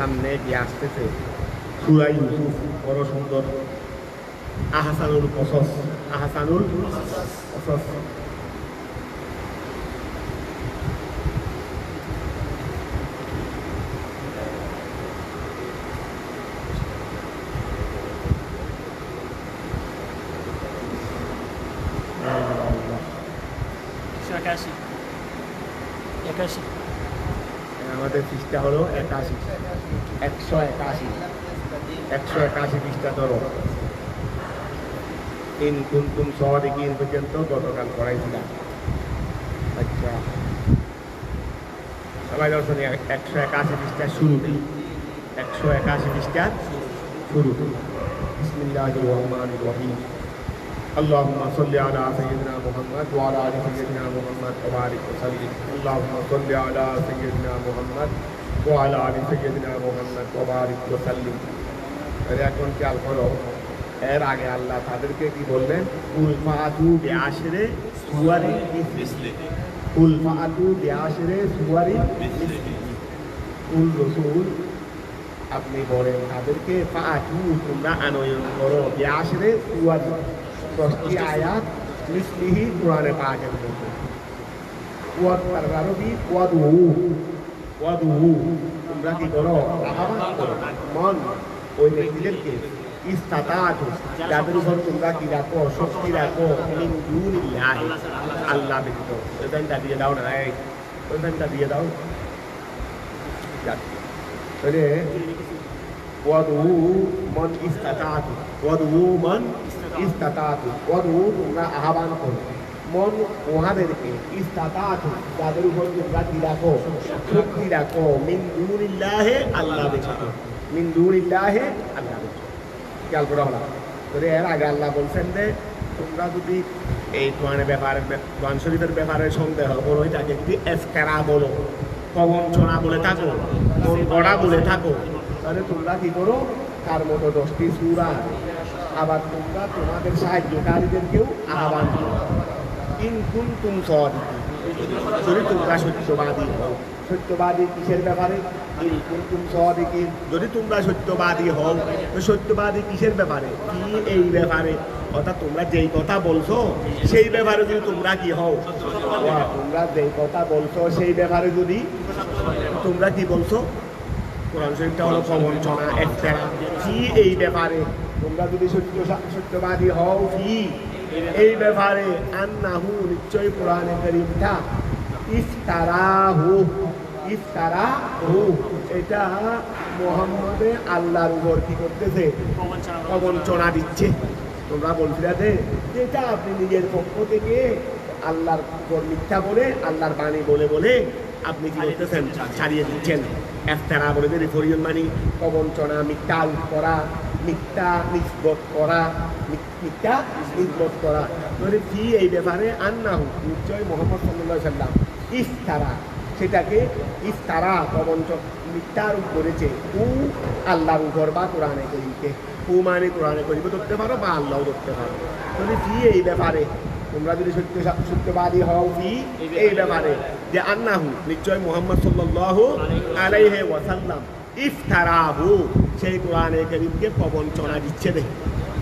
সামনে গিয়ে আসতেছে সূরা ইউসুফ, বড় সুন্দর আহসানুল কসস, আহসানুল কসস। আমাদের পৃষ্ঠা হলো 81, 181, 181 পৃষ্ঠা ধরো। ইন কুনতুম সাদিকিন পর্যন্ত গতকাল পড়াইছিলাম। আচ্ছা সবাই দর্শন 181 পৃষ্ঠার শুরুতেই, 181 পৃষ্ঠার শুরুতে। বিসমিল্লাহির রহমানির রহিম। আল্লাহুম্মা সাল্লি আলা সাইয়্যিদিনা মুহাম্মদ ওয়া আলা আলি সাইয়্যিদিনা মুহাম্মদ ওয়া বারিক ওয়া সাল্লিম। আল্লাহুম্মা সাল্লি আলা সাইয়্যিদিনা মুহাম্মদ ওয়া আলা আলি সাইয়্যিদিনা মুহাম্মদ ওয়া বারিক ওয়া সাল্লিম। এখন খেয়াল করো, এর আগে আল্লাহ তাদেরকে কি বললেন? কুল ফাতু বিআশরি সুওয়ারিন মিসলিহি, কুল ফাতু বিআশরি সুওয়ারিন মিসলিহি। কুল রাসূল আপনি বলেন তাদেরকে ফাতু তোমরা আনয়ন করো বিআশরি সুওয়ারিন, 10টি আয়াত মিসলিহি কোরআনে পাকের মধ্যে। ওয়াদ আরবি ওয়াদু তোমরা কি করো? আহ্বান করো মন ওই ব্যক্তিদেরকে ইস্তাতাতু যাদের উপর তোমরা কি রাখো? শক্তি রাখো। মিন দুনিল্লাহ, আল্লাহ ব্যতীত। ওইখানটা দিয়ে দাও না, ওইখানটা দিয়ে দাও। তাহলে ওয়াদু মান ইস্তাতাতু, ওয়াদু মান ইস্তাতাতু, ওয়াদু তোমরা আহ্বান করো মন ওহাদেরকে ইস্তাতাতু যাদের উপর তোমরা কি রাখো? শক্তি রাখো। মিন দুনিল্লাহ, আল্লাহ ব্যতীত। মিন দুনিল্লাহ, আল্লাহ ব্যতীত। খেয়াল করা হলো। তবে এর আগে আল্লাহ বলছেন যে তোমরা যদি এই কোরআনের ব্যাপারে, কোরআন শরীফের ব্যাপারে সন্দেহ করো, এটাকে যদি ইফতারা বলো, প্রবঞ্চনা বলে থাকো, মন গড়া বলে থাকো, তাহলে তোমরা কি করো? তার মতো 10টি সূরা আবার তোমরা তোমাদের সাহায্যকারীদেরকেও আহ্বান করো। ইন কুনতুম সাদিকিন, যদি তোমরা সত্যবাদী হও। সত্যবাদী কিসের ব্যাপারে? ইন কুনতুম সাদিকিন, যদি তোমরা সত্যবাদী হও। তো সত্যবাদী কিসের ব্যাপারে? কি এই ব্যাপারে, অর্থাৎ তোমরা যেই কথা বলছো সেই ব্যাপারে যদি তোমরা কি হও, তোমরা যেই কথা বলছো সেই ব্যাপারে যদি তোমরা কি বলছো? কোরআন শরীফটা হলো প্রবঞ্চনা, ইফতারা। কি এই ব্যাপারে তোমরা যদি সত্যবাদী হও, কি এই ব্যাপারে? আন্নাহু নিশ্চয় কোরআনে কারীমটা ইফতারাহু, ইফতারাহু এটা মুহাম্মদে আল্লাহর উপর কি করতেছে? প্রবঞ্চনা দিচ্ছে। তোমরা বলছিলে যে এটা আপনি নিজের পক্ষ থেকে আল্লাহর উপর মিথ্যা বলে, আল্লাহর বাণী বলে বলে আপনি কি করতেছেন? ছাড়িয়ে দিচ্ছেন। ইফতারা বলে যে রিফরিয়ন মানে প্রবঞ্চনা, মিথ্যা করা, মিথ্যা নিসবত করা, মিথ্যা নিসবত করা। মানে কি এই ব্যাপারে? আন্নাহু নিশ্চয় মুহাম্মদ সাল্লাল্লাহু আলাইহি ওয়াসাল্লাম ইফতারা, সেটাকে ইফতারা প্রবঞ্চন মিথ্যা রূপ করেছে। ও আল্লাহর উপর বা কোরআনে কারীমকে, ও মানে কোরআনে কারীমও ধরতে পারো বা আল্লাহও ধরতে পারো। মানে কি এই ব্যাপারে তোমরা যদি সত্যবাদী হও, কি এই ব্যাপারে যে আন্নাহু নিশ্চয় মুহাম্মদ সাল্লাল্লাহু আলাইহি ওয়াসাল্লাম ইফতারাহু সেই কোরআনে কারীমকে প্রবঞ্চনা দিচ্ছে দে।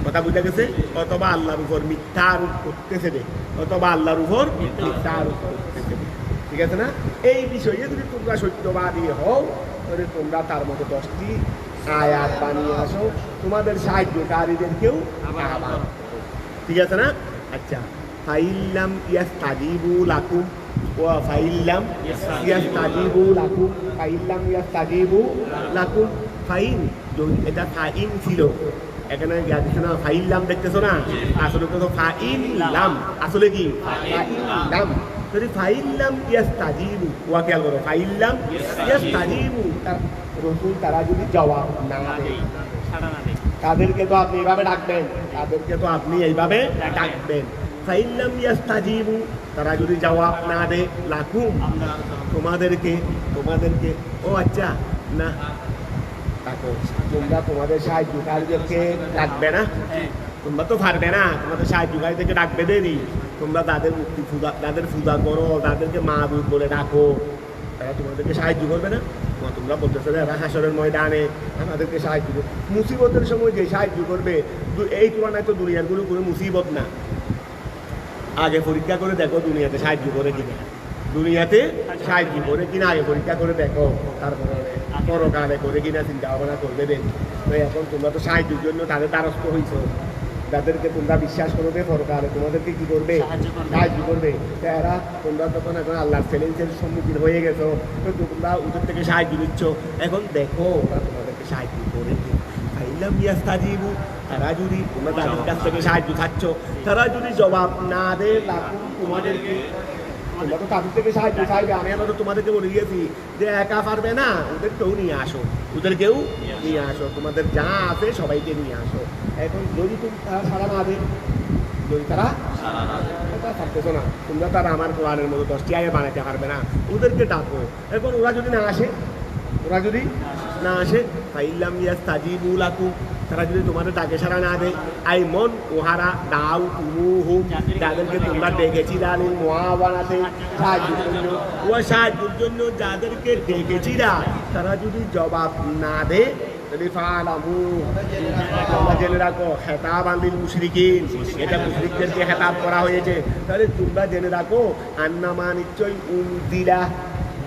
কথা বুঝা গেছে? অথবা আল্লাহর উপর মিথ্যা আরোপ করতেছে দে, অথবা আল্লাহর উপর মিথ্যা আরোপ করতেছে দে। ঠিক আছে না? এই বিষয়ে যদি তোমরা সত্যবাদী হও, তাহলে তোমরা তার মতো 10টি আয়াত বানিয়ে আসো, তোমাদের সাহায্যকারীদেরকেও আহ্বান। ঠিক আছে না? আচ্ছা, ফাইল্লাম ইয়াস্তাজিবু লাকুম ওয়া ফাইল্লাম ইয়াস্তাজিবু লাকুম, ফাইল্লাম ইয়াস্তাজিবু লাকুম। ফাইন এটা ফাইন ছিল, এখানে দিচ্ছে না ফাইল্লাম, দেখতেছো না? আসলে তো ফাইল্লাম, আসলে কি ফাইল্লাম। যদি ফাইল্লাম ইয়াস্তাজিবু, ওয়া খেয়াল করো, ফাইল্লাম ইয়াস্তাজিবু রাসূল তারা যদি জবাব না দেয়, তাদেরকে তো আপনি এইভাবে ডাকবেন, তাদেরকে তো আপনি এইভাবে ডাকবেন। ফাইল্লাম ইয়াস্তাজিবু তারা যদি জবাব না দেয়, লাকুম তোমাদেরকে, ও আচ্ছা না তাকে তোমরা তোমাদের সাহায্যকারীদেরকে ডাকবে না, তোমরা তো পারবে না, তোমাদের সাহায্যকারীদেরকে ডাকবে দেরি, তোমরা তাদের মুক্তি তাদের পূজা করো, তাদেরকে মাহবুব বলে ডাকো, তারা তোমাদেরকে সাহায্য করবে না। তোমরা বলতেছো যে এরা হাসরের ময়দানে আমাদেরকে সাহায্য করবে, মুসিবতের সময় যে সাহায্য করবে এই তুলনায় তো দুনিয়ার কোনো মুসিবত না। আগে পরীক্ষা করে দেখো দুনিয়াতে সাহায্য করে কিনা, দুনিয়াতে সাহায্য করে কিনা আগে পরীক্ষা করে দেখো, তারপরে পরকালে করে কিনা চিন্তা ভাবনা করবে দেন। তো এখন তোমরা তো সাহায্যের জন্য তাদের দ্বারস্থ হয়েছ, যাদেরকে তোমরা বিশ্বাস করবে পরকালে তোমাদেরকে কি করবে, সাহায্য করবে। এরা তোমরা তখন এখন আল্লাহর চ্যালেঞ্জের সম্মুখীন হয়ে গেছো, তো তোমরা ওদের থেকে সাহায্য নিচ্ছ। এখন দেখো ওরা তোমাদেরকে সাহায্য করে ফাইলাম ইয়াস্তাজিবু, তারা যদি তোমরা তাদের কাছ থেকে সাহায্য খাচ্ছ, তারা যদি জবাব না দেয় লাকুম তোমাদেরকে, তোমরা তো তাদের থেকে সাহায্য চাইবে। আমি তো তোমাদেরকে বলে দিয়েছি যে একা পারবে না, ওদেরকেও নিয়ে আসো, ওদেরকেও নিয়ে আসো, তোমাদের যা আছে সবাইকে নিয়ে আসো। এখন যদি তারা সারা না দেয়, যদি তারা থাকতেছো না, তোমরা তারা আমার কোরআনের মতো 10টি আগে বানাতে পারবে না, ওদেরকে ডাকো। এখন ওরা যদি না আসে, ওরা যদি না আসে ফাইল্লাম ইয়াস্তাজিবু লাকুম, তারা যদি তোমাদের ডাকে সারা না দেয়, আই মন ওহারা দাও তুমুহুম, যাদেরকে তোমরা ডেকেছিলা লিল মুআওয়ানাতে সাহায্যের জন্য, ও সাহায্যের জন্য যাদেরকে ডেকেছিলা, তারা যদি জবাব না দেয় তাহলে ফালামু, তোমরা জেনে রাখো খেতাবান লিল মুশরিকিন, এটা মুশরিকদেরকে খেতাব করা হয়েছে। তাহলে তোমরা জেনে রাখো আন্নামা নিশ্চয় উনজিলা,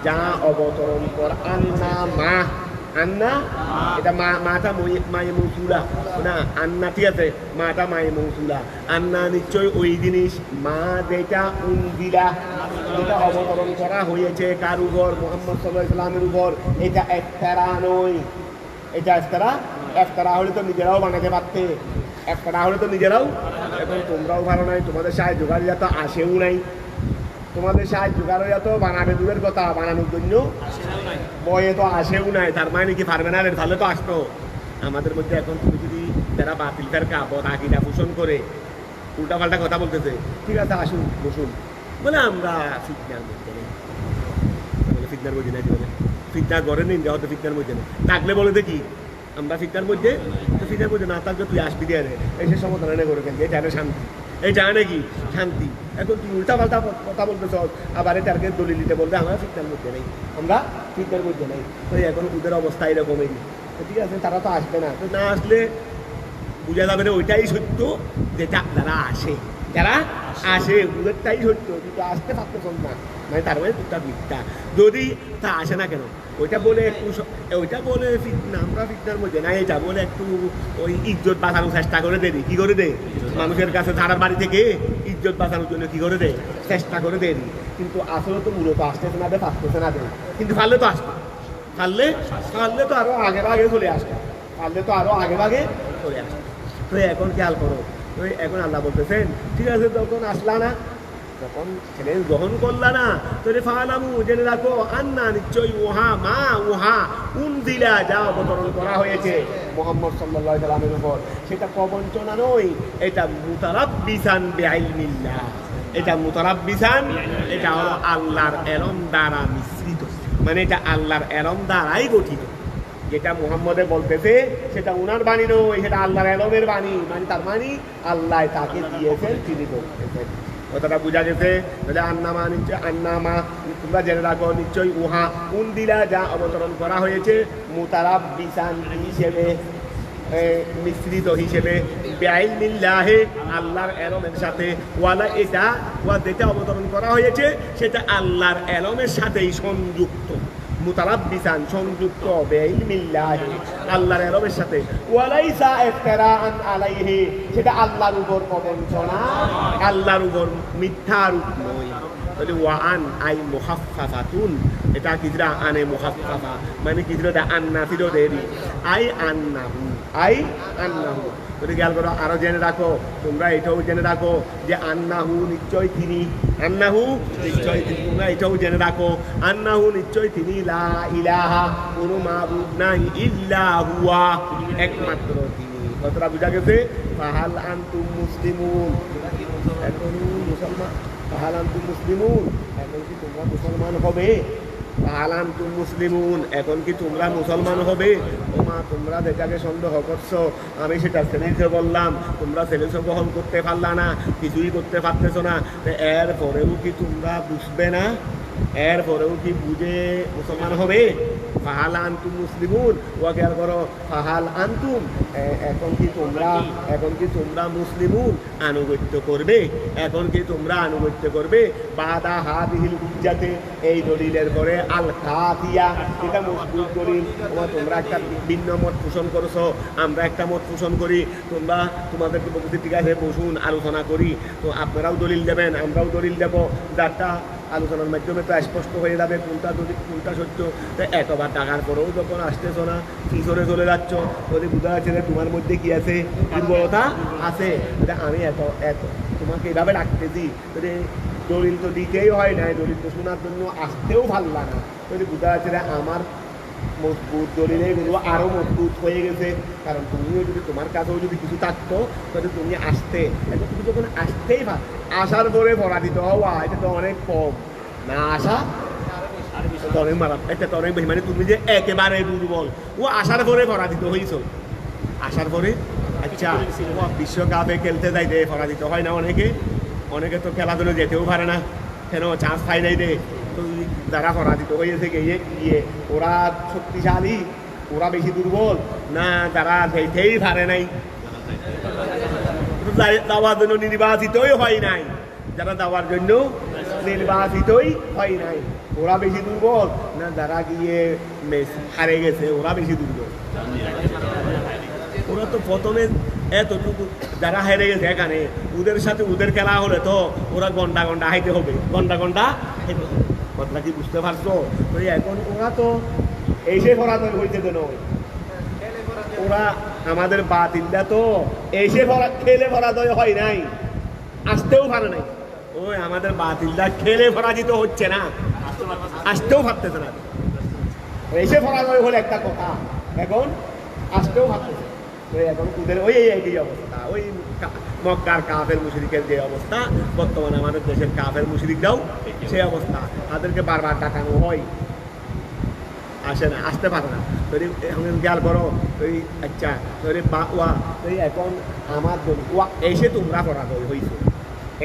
যা অবতরণ কর, আন্না মা, আন্না এটা মাটা মায়ে মৌসুলা না, আন্না ঠিক আছে, মাটা মায়ে মৌসুলা, আন্না নিশ্চয় ওই জিনিস, মা যেটা উনজিলা, যেটা অবতরণ করা হয়েছে কার উপর, মুহাম্মদ সাল্লাল্লাহু আলাইহি ওয়াসাল্লামের উপর, এটা ইফতারা নয়, এটা ইফতারা হলে তো নিজেরাও বানাতে পারতে, ইফতারা হলে তো নিজেরাও। এখন তোমরাও ভালো নাই, তোমাদের সাহায্যকারীরা তো আসেও নাই, তোমাদের সাহায্যকারীরা তো বানাবে দূরের কথা, বানানোর জন্য বয়ে তো আসেও নাই, তার মানে কি পারবে না, তাহলে তো আসতো। আমাদের মধ্যে এখন তুমি যদি যারা বাতিল ফেরকা আকিদা পোষণ করে উল্টাপাল্টা কথা বলতেছে, ঠিক আছে আসুন বসুন, বলে আমরা ফিতনার মধ্যে নেই, ফিতনার মধ্যে নেই, বলে ফিতনা ঘরে নেই, হয়তো ফিতনার মধ্যে নেই, থাকলে বলে দেখি আমরা ফিতনার মধ্যে, তো ফিতনার মধ্যে না থাকলে তুই আসবি দিয়ে এসে সমাধান করে ফেলবি, এটা শান্তি, এই জানে কি শান্তি। এখন তুই উল্টা পাল্টা কথা বলতেছ, আবার এটাকে দলিল দিতে বলবে আমরা ফিতনার মধ্যে নেই, আমরা ফিতনার মধ্যে নেই। তো এখন ওদের অবস্থা এরকমই, ঠিক আছে, তারা তো আসবে না, তো না আসলে বুঝা যাবে না ওইটাই সত্য যেটা যারা আসে, যারা আসে ওদেরটাই সত্য, কিন্তু আসতে পারতেছ না, মানে তার মানে টুকটাক মিথ্যা। যদি তা আসে না কেন, ওইটা বলে একটু, ওইটা বলে ফিতনা, আমরা ফিতনার মধ্যে না, এটা বলে একটু ওই ইজ্জত বাঁচানোর চেষ্টা করে দেয়, কি করে দেয় মানুষের কাছে, তারার বাড়ি থেকে ইজ্জত বাঁচানোর জন্য কি করে দেয়, চেষ্টা করে দেয়। কিন্তু আসলে তো মূলত আসতেছে না, পারতেছে না দেয়, কিন্তু পারলে তো আসতো, পারলে তো আরো আগে ভাগে চলে আসতো, পারলে তো আরো আগে ভাগে চলে আসতো। তো এখন খেয়াল করো, তো এখন আল্লাহ বলতেছেন ঠিক আছে, তখন আসলা না, যখন চ্যালেঞ্জ গ্রহণ করলা না, তোরে ফালামু জেনে রাখো আন্না নিশ্চয়ই ওহা মা ওহা উনজিলা, যা অবতরণ করা হয়েছে মুহাম্মদ সাল্লাল্লাহু আলাইহি ওয়াসাল্লামের উপর, সেটা প্রবঞ্চনা নয়, এটা মুতারাব্বিসান বিইলমিল্লাহ, এটা মুতারাব্বিসান, এটা হলো আল্লাহর এলম দ্বারা মিশ্রিত, মানে এটা আল্লাহর এলম দ্বারাই গঠিত। যেটা মুহাম্মদে বলতেছে সেটা উনার বাণী নয়, সেটা আল্লাহর এলমের বাণী, মানে তার মানে আল্লাহ তাকে দিয়েছেন, তিনি বলতেছেন। কথাটা বোঝা গেছে? তাহলে আন্নামা নিশ্চয়, আন্নামা তোমরা জেনে রাখো নিশ্চয়ই উহা উনদিলা, যা অবতরণ করা হয়েছে মুতারাব্বিসান হিসেবে, মিশ্রিত হিসেবে, বিইলমিল্লাহি আল্লাহর এলমের সাথে, ওয়ালা এটা ওয়া যেটা অবতরণ করা হয়েছে সেটা আল্লাহর এলমের সাথেই সংযুক্ত, মুতারাব্বিসান সংযুক্ত, বিইলমিল্লাহি আল্লাহর এলমের সাথে, ওয়ালাইসা ইফতিরাআন আলাইহি সেটা আল্লাহর উপর প্রবঞ্চনা, আল্লাহর উপর মিথ্যা আরোপ নয়। তাহলে ওয়ান আই মুখাফফাতুন, এটা কিজরা আনে মুখাফফাফা, মানে কিজরা আন্না ফিরো দেরি, আই আন্নাহু, আই আন্নাহু। তাহলে খেয়াল করো, আরো জেনে রাখো, তোমরা এটাও জেনে রাখো যে আন্নাহু নিশ্চয় তিনি, আন্নাহু নিশ্চয় তিনি, তোমরা এটাও জেনে রাখো আন্নাহু নিশ্চয় তিনি, লা ইলাহা কোনো মাবুদ নাই, ইল্লা হুয়া একমাত্র তিনি। কতটা বোঝা গেছে? ফাহাল আনতুম মুসলিমুন, এখন মুসলমান, ফাহাল আনতুম মুসলিমুন, এখন কি তোমরা মুসলমান হবে? ফাহাল আনতুম মুসলিমুন, এখন কি তোমরা মুসলমান হবে? ওমা তোমরা যেটাকে সন্দেহ করছো আমি সেটা চ্যালেঞ্জে বললাম, তোমরা চ্যালেঞ্জ গ্রহণ করতে পারলা না, কিছুই করতে পারতেছো না, এর পরেও কি তোমরা বুঝবে না? এরপরেও কি বুঝে মুসলমান হবে? ফাহাল আনতুম মুসলিমুন, ওয়াকে আর করো ফাহাল আনতুম, এখন কি তোমরা মুসলিমুন আনুগত্য করবে? এখন কি তোমরা আনুগত্য করবে? বাদা হাদিহিল হুজ্জাতে, এই দলিলের পরে আল কাফিয়া, এটা মজবুত দলিল। তোমরা একটা ভিন্ন মত পোষণ করছো, আমরা একটা মত পোষণ করি, তোমাদেরকে বলতে ঠিক আছে বসুন আলোচনা করি, তো আপনারাও দলিল দেবেন আমরাও দলিল দেবো, যারটা আলোচনার মাধ্যমে তো স্পষ্ট হয়ে যাবে কোনটা সত্য। তো এতবার টাকার পরেও যখন আসতেছ না, পিছনে চলে যাচ্ছ, যদি বোঝা যাচ্ছে যে তোমার মধ্যে কি আছে, দুর্বলতা আছে। আমি এত তোমাকে এভাবে ডাকতেছি, দলিল তো দিতেই হয় না, দলিল তো শোনার জন্য আসতেও ভাল লাগে না। যদি বোঝা যাচ্ছে যে আমার মজবুত দলিলে এগুলো আরও মজবুত হয়ে গেছে, কারণ তুমিও যদি তোমার কাছেও যদি কিছু থাকতো তাহলে তুমি আসতে, এখন তুমি যখন আসতেই ভাব, আসার পরে পরাজিত হওয়া এটা তো অনেক কম, না আসা তো অনেক মারা, এটা তো অনেক বেশি। মানে তুমি যে একেবারে দুর্বল, ও আসার পরে পরাজিত হয়েছ, আসার পরে আচ্ছা বিশ্বকাপে খেলতে যাইতে পরাজিত হয় না অনেকে তো খেলার জন্য যেতেও পারে না, কেন চান্স পাই নাই রে। তো যারা পরাজিত হয়েছে গিয়ে ওরা শক্তিশালী, ওরা বেশি দুর্বল না যারা যেতেই পারে নাই, যাওয়ার জন্য নির্বাচিতই হয় নাই, যারা যাওয়ার জন্য নির্বাচিতই হয় নাই ওরা বেশি দুর্বল না যারা গিয়ে হারে গেছে ওরা বেশি দুর্বল? ওরা তো প্রথমে এতটুকু যারা হেরে গেছে এখানে, ওদের সাথে ওদের খেলা হলে তো ওরা ঘন্টা হাইতে হবে, ঘন্টা হাইতে হবে। কথা কি বুঝতে পারছো? তো এখন ওরা তো এসে পরাজয় হইতে দেন, ওরা আমাদের বাতিলটা তো এসে খেলে পরাজয় হয় নাই, আসতেও পারে নাই। ওই আমাদের বাতিলটা খেলে পরাজিত হচ্ছে না, আসতেও পারতেছে না। এসে পরাজয় হলে একটা কথা, এখন আসতেও পারতেছে। এখন ওদের ওই একই অবস্থা, ওই মক্কার কাফের মুশরিকের যে অবস্থা, বর্তমানে আমাদের দেশের কাফের মুশরিকরাও সেই অবস্থা। তাদেরকে বারবার ডাকানো হয়, আসে না, আসতে পারে না। তৈরি এখন খেয়াল করো, তৈরি আচ্ছা তৈরি ওয়া তৈরি এখন আমার ওয়া এসে তোমরা পরাজয় হয়েছে,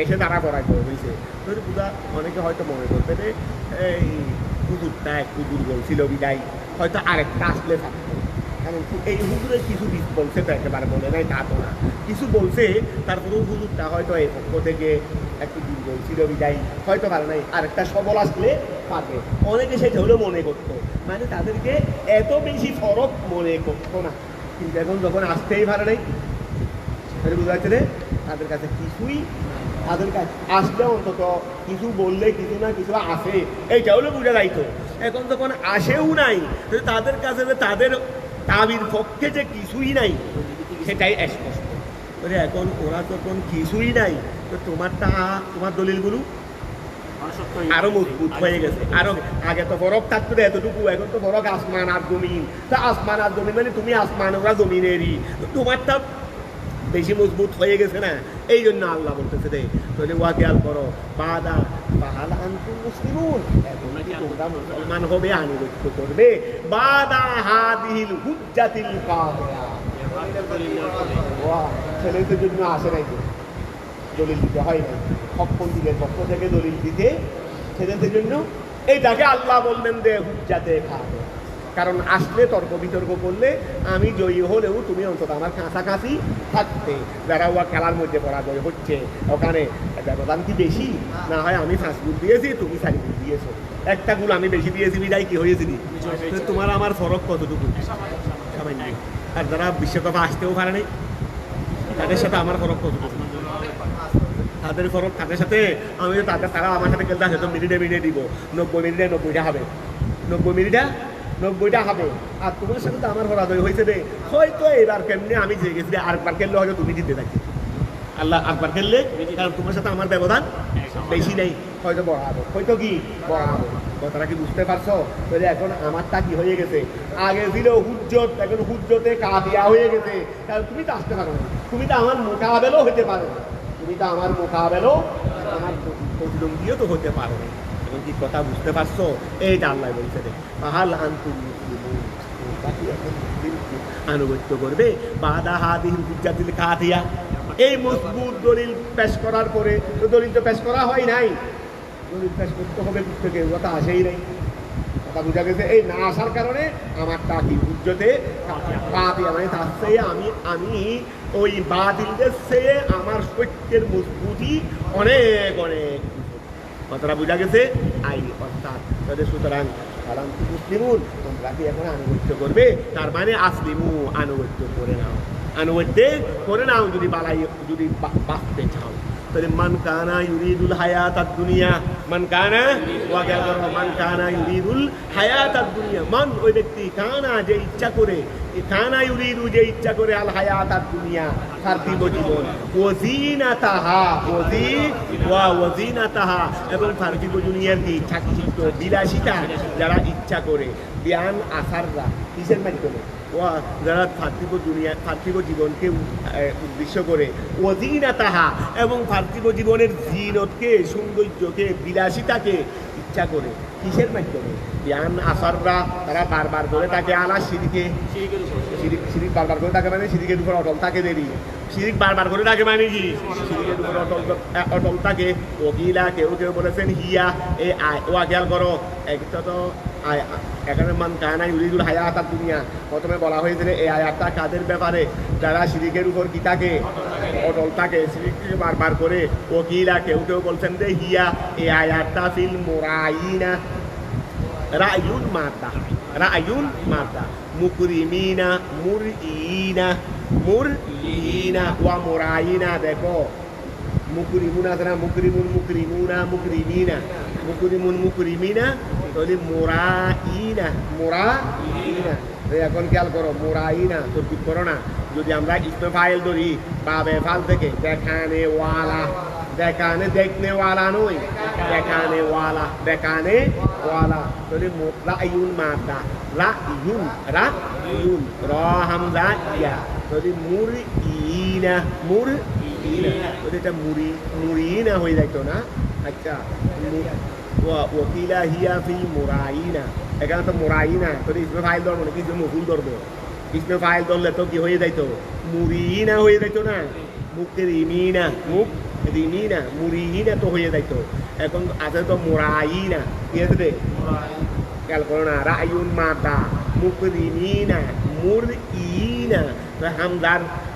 এসে তারা পরাজয় হয়েছে। তৈরি পূজা অনেকে হয়তো মনে করবে যে এই হুজুরটা একটু দুর্বল ছিল বিদায়, হয়তো আরেকটা আসলে থাকতো। কারণ এই হুজুরের কিছু বলছে তো একেবারে বলে নাই তা তো না, কিছু বলছে, তারপরেও হুজুরটা হয়তো এই পক্ষ থেকে একটু দুর্বল ছিল বিদায় হয়তো পারে নাই, আরেকটা সবল আসলে পারবে। অনেকে সেটা হলেও মনে করতো, মানে তাদেরকে এত বেশি ফরক মনে করতো না। কিন্তু এখন যখন আসতেই পারে নাই, বোঝা যাচ্ছে রে তাদের কাছে কিছুই, তাদের কাছে আসলে অন্তত কিছু বললে কিছু না কিছু আসে, এইটা হলে বোঝা যাইতো। এখন যখন আসেও নাই, তাদের কাছে যে তাদের দাবির পক্ষে যে কিছুই নাই সেটাই স্পষ্ট। এখন ওরা যখন কিছুই নাই, তো তোমার দলিলগুলো আরো মজবুত হয়ে গেছে। আরো আগে তো বরফ থাকতো এতটুকু, এখন তো বরফ আসমান আর জমিন। তা আসমান আর জমিন মানে তুমি আসমান ওরা জমিনেরই, তোমারটা বেশি মজবুত হয়ে গেছে না, এই জন্য আল্লাহ বলতেছে রে তাহলে ওয়া খেয়াল করো বাদা ফাহাল আনতুম মুসলিমুন, এখন কি তোমরা মুসলমান হবে, আনুগত্য করবে? বাদা হাদিহিল হুজ্জাতিল কাফিয়া, ওয়া ছেলেদের জন্য আসে নাই, দলিল দিতে হয় না, হকপন্থীদের পক্ষ থেকে দলিল দিতে ছেলেদের জন্য এইটাকে আল্লাহ বললেন যে হুজ্জাতে কাফিয়া। কারণ আসলে তর্ক বিতর্ক করলে আমি জয়ী হলেও তুমি অন্তত আমার কাছাকাছি থাকতে। যারা ওয়া খেলার মধ্যে পরাজয় হচ্ছে, ওখানে ব্যবধান কি বেশি না হয় আমি 5 গুণ দিয়েছি তুমি 4 গুণ দিয়েছো, একটা গুণ আমি বেশি দিয়েছি বিদায় কি হয়েছি, তোমার আমার ফরক কতটুকু? সবাই নাই। আর যারা বিশ্বকাপে আসতেও পারে নাই তাদের সাথে আমার ফরক কতটুকু? তাদের ফরক তাদের সাথে আমি তারা আমার সাথে খেলতে আসে তো মিনিটে দিব, 90 মিনিটে 90টা হবে, 90 মিনিটে 90টা হবে। আর তোমার সাথে তো আমার পরাজয় হয়েছে রে, হয়তো এবার কেমনি আমি জিতে গেছি, আরেকবার খেললে হয়তো তুমি জিতে থাকি, আল্লাহ একবার খেললে, কারণ তোমার সাথে আমার ব্যবধান বেশি নেই, হয়তো বড়াবো, হয়তো কি বড়াবো। কথাটা কি বুঝতে পারছো? এখন আমারটা কি হয়ে গেছে, আগে ছিল হুজ্জত, এখন হুজ্জতে কাফিয়া হয়ে গেছে। কারণ তুমি তো আসতে পারো না, তুমি তো আমার মোকাবেলাও হতে পারো না, তুমি তো আমার মোকাবেলাও আমার প্রতিদ্বন্দ্বীও তো হতে পারো না। এখন কি কথা বুঝতে পারছো? এইটা আল্লাহ বলছে রে ফাহাল আনতুম মুসলিমুন, আনুগত্য করবে বাদা হাদিহিল হুজ্জাতিল কাফিয়া। এই মজবুত দলিল পেশ করার পরে, তো দলিল তো পেশ করা হয় নাই, দলিল পেশ করতে হবে থেকে কথা আসেই নাই কথা বোঝা গেছে এই না আসার কারণে আমারটা কি হুজ্জতে কাতিয়া মানে তার চেয়ে আমি ওই বাতিলদের চেয়ে আমার সত্যের মজবুতি অনেক অনেক কথাটা বোঝা গেছে আই অর্থাৎ তাদের সুতরাং মুসলিমুন তোমরা কি এখন আনুগত্য করবে তার মানে আসলিমু আনুগত্য করে নাও যদি বালাই যদি বাঁচতে চাও তাহলে মান কানা ইউরিদুল হায়াতাদ দুনিয়া মান কানা ইউরিদুল হায়াতাদ দুনিয়া মান ওই ব্যক্তি কানা যে ইচ্ছা করে কানা ইউরিদু যে ইচ্ছা করে আল হায়াতাদ দুনিয়া পার্থিব জীবন ওয়াজিনাতাহা এবং পার্থিব দুনিয়ার কি চাকচিক্য বিলাসিতা যারা ইচ্ছা করে জ্ঞান আসাররা কিসের মাধ্যমে যারা পার্থিব জীবনকে উদ্দেশ্য করে ওয়াজিনাতাহা এবং পার্থিব জীবনের জিনতকে সৌন্দর্যকে বিলাসিতাকে ইচ্ছা করে কিসের মাধ্যমে জ্ঞান আসাররা তারা বারবার করে তাকে আলা শিরিক বারবার করে তাকে মানে শিরিকের উপর অটল থাকে দেরি শিরিক বারবার করে তাকে মানে কি শিরিকের উপর অটল থাকে ওকিলা কেউ বলেছেন হিয়া এই ওয়াকিয়াল করো একটা তো এখানে মান কানা ইউরিদুল হায়াতাদ দুনিয়া প্রথমে বলা হয়েছিল এই আয়াতটা কাদের ব্যাপারে যারা শিরিকের উপর কি থাকে অটল থাকে শিরিককে বারবার করে ওকিলা কেউ বলছেন যে হিয়া এই আয়াতটা ফিল মুরাইনা রায়ুন মাতা মুকরিমিনা মুরইনা ওয়া মুরাইনা দেখো মুকরিমুনা যারা মুকরিমিনা তাহলে মুরাইনা এখন খেয়াল করো মুরাইনা তরকিব করো না যদি আমরা ইসমে ফাইল ধরি বাবে ফাল থেকে দেখানে ওয়ালা দেখানে দেখনে ওয়ালা নয় দেখানে ওয়ালা তাহলে রায়ুন মাতা রায়ুন র হামজা ইয়া তাহলে মুরইনা তাহলে এটা মুরিনা হয়ে যাইতো না আচ্ছা ওকিলা হিয়া ফি মুরাইনা এখানে তো মুরাইনা তাহলে ইসমে ফাইল ধরবো না কিছু মফুল ধরবো ইসমে ফাইল ধরলে তো কি হয়ে যাইতো মুরিনা হয়ে যাইতো না মুরিনা তো হয়ে যাইতো এখন আছে তো মুরাইনা কি আছে রে খেয়াল করো না রায়ুন মাতা মুকরিমিনা মুরইনা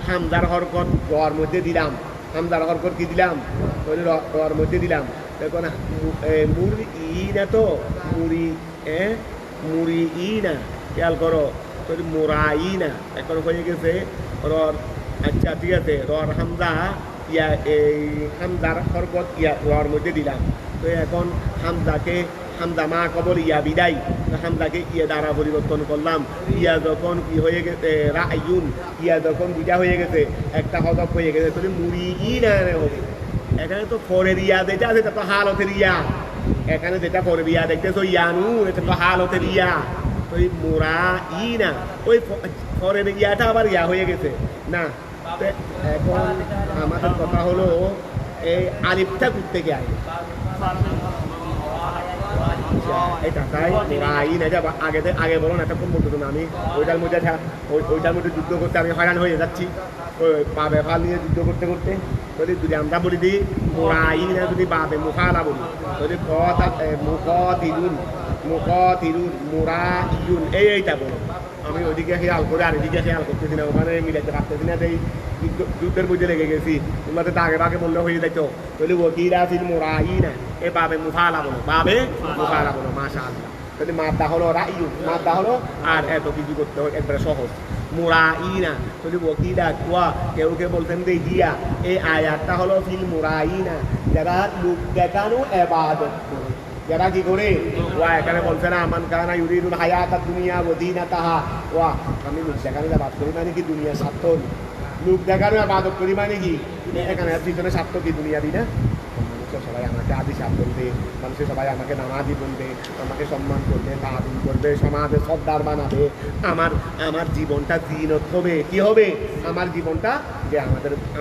হামদার হরকত রর মধ্যে দিলাম হামদার হরকত কি দিলাম রর মধ্যে দিলাম এখন মুরইনা তো মুরিইনা খেয়াল করো মুরাইনা এখন হয়ে গেছে রর আচ্ছা ঠিক আছে রর হামজা ইয়া এই হামদার হরকত ইয়া রর মধ্যে দিলাম তো এখন হামজা মা কবল ইয়া বিদায় হামজাকে ইয়া দ্বারা পরিবর্তন করলাম ইয়া যখন কি হয়ে গেছে রায়ুন ইয়া যখন দুইটা হয়ে গেছে একটা হদফ হয়ে গেছে তাহলে মুরিইনা হবে এখানে তো ফরের ইয়া যেটা আছে এটা তো হালতের ইয়া এখানে যেটা ফরের ইয়া দেখতেছো ইয়ানু এটা তো হালতের ইয়া তো এই মুরাইনা ওই ফরের ইয়াটা আবার ইয়া হয়ে গেছে না এখন আমাদের কথা হলো এই আলিফটা করতে গিয়ে এটা তাই মুরাইনা এটা আগে বলো না এতক্ষণ বলতো না আমি ওইটার মধ্যে যুদ্ধ করতে আমি হয়রান হয়ে যাচ্ছি ওই বাবে ফাল নিয়ে যুদ্ধ করতে যদি আমরা বলি দিই মুরাইনা যদি বাবে মুখালা বলি যদি মুকাতিলুন মুরাইয়ুন এইটা বলো আমি ওইদিকে খেয়াল করে আর এদিকে খেয়াল করতেছি না ওখানে মিলাইতে পারতেছি না এই যুদ্ধের মধ্যে লেগে গেছি তোমরা তো আগে বললে হয়ে যাইতো তাহলে ওকিলা ফিল মুরাইনা এ বাবে মুখালা বলো মাশাআল্লাহ তাহলে মাদ্দা হলো রাইয়ুন মাদ্দা হলো আর এত কিছু করতে হয় একবারে সহজ মুরাইনা তাহলে ওকিলা কুয়া কেউ বলতেন যে হিয়া এই আয়াতটা হলো ফিল মুরাইনা যারা লোক দেখানো ইবাদত করে যারা কি করে ওয়া এখানে বলছে না মান কানা ইউরিদুল হায়াতাদ দুনিয়া ওয়াজিনাতাহা ওয়া আমি লোক দেখানো ইবাদত করি মানে কি দুনিয়া স্বার্থ লোক দেখানো ইবাদত করি মানে কি এখানে পিছনে স্বার্থ কি দুনিয়া দি না সবাই আমাকে আদি সাপ বলবে মানুষের সবাই আমাকে নামাজি বলবে আমাকে সম্মান করবে তাআযীম করবে সমাজে সর্দার বানাবে আমার জীবনটা জিনত হবে কি হবে আমার জীবনটা যে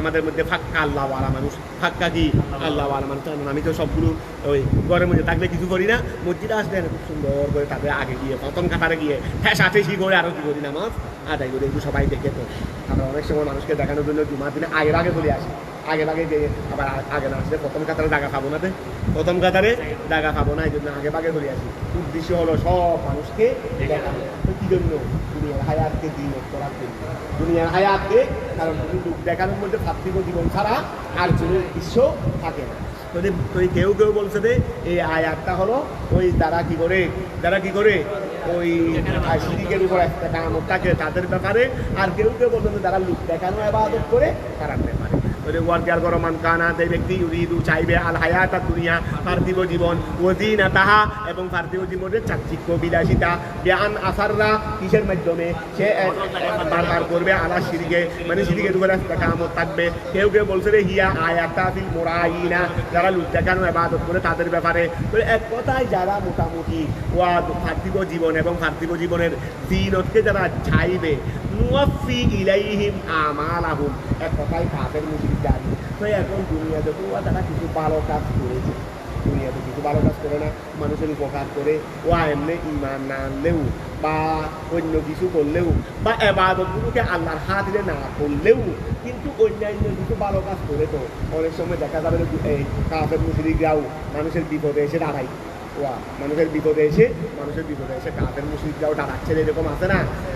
আমাদের মধ্যে ফাক্কা আল্লাহওয়ালা মানুষ ফাক্কা কি আল্লাহওয়ালা মানুষ আমি তো সবগুলো ওই ঘরের মধ্যে থাকলে কিছু করি না মসজিদে আসলে সুন্দর করে তাদের আগে গিয়ে প্রথম কাতারে গিয়ে ঠেসাঠেসি করে আরও কি করি নামাজ আদায় করে এগুলো সবাই দেখে তো আমরা অনেক সময় মানুষকে দেখানোর জন্য জুমার দিনে আগে চলে আসি আগে ভাগে গিয়ে আবার আগে না আসলে প্রথম কাতারে জায়গা খাবো না, প্রথম কাতারে জায়গা খাবো না, এই জন্য আগে ভাগে ঘুরে আসি। উদ্দেশ্য হলো সব মানুষকে দেখানো। তো কি জন্য? দুনিয়ার হায়াতকে দিন করার জন্য, দুনিয়ার হায়াতকে, কারণ লোক দেখানোর মধ্যে পার্থিব জীবন ছাড়া আর কোনো উদ্দেশ্য থাকে না। তো কেউ কেউ বলছে যে এই আয়াতটা হলো ওই যারা কি করে ওই শিরিকের উপর একটা কামত থাকে তাদের ব্যাপারে, আর কেউ কেউ বলছেন যারা লোক দেখানো ইবাদত করে তার ব্যাপারে। ওয়ার্কার গরমান কানা, যে ব্যক্তি ইউরিদু চাইবে আল হায়াত দুনিয়া, পার্থিব জীবন, ওয়াজিনা তাহা এবং পার্থিব জীবনের চাকচিক্য বিলাসিতা, জ্ঞান আসাররা কিসের মাধ্যমে সে বারবার করবে আলা শিরিকে, মানে শিরিকের উপরে একটা কামত থাকবে। কেউ কেউ বলছে রে হিয়া আয়াতা ফিল মুরাইনা, যারা লোক দেখানো ইবাদত করে তাদের ব্যাপারে। তো এক কথায় যারা মোটামুটি ওয়া পার্থিব জীবন এবং পার্থিব জীবনের জিনতকে যারা চাইবে, নুয়াফি ইলাইহিম আমালাহুম, এক কথায় কাফের মুশরিক জানি। তো এখন দুনিয়াতে তো তারা কিছু ভালো কাজ করেছে, দুনিয়াতে কিছু ভালো কাজ করে না, মানুষের উপকার করে, ও এমনি ইমান না আনলেও বা অন্য কিছু করলেও বা এবাদতগুলোকে আল্লাহর হাতে না করলেও কিন্তু অন্যান্য কিছু ভালো কাজ করে। তো অনেক সময় দেখা যাবে কাফের মুশরিকরাও মানুষের বিপদে এসে দাঁড়ায়, মানুষের বিপদে এসে কাফের মুশরিকরাও দাঁড়াচ্ছে,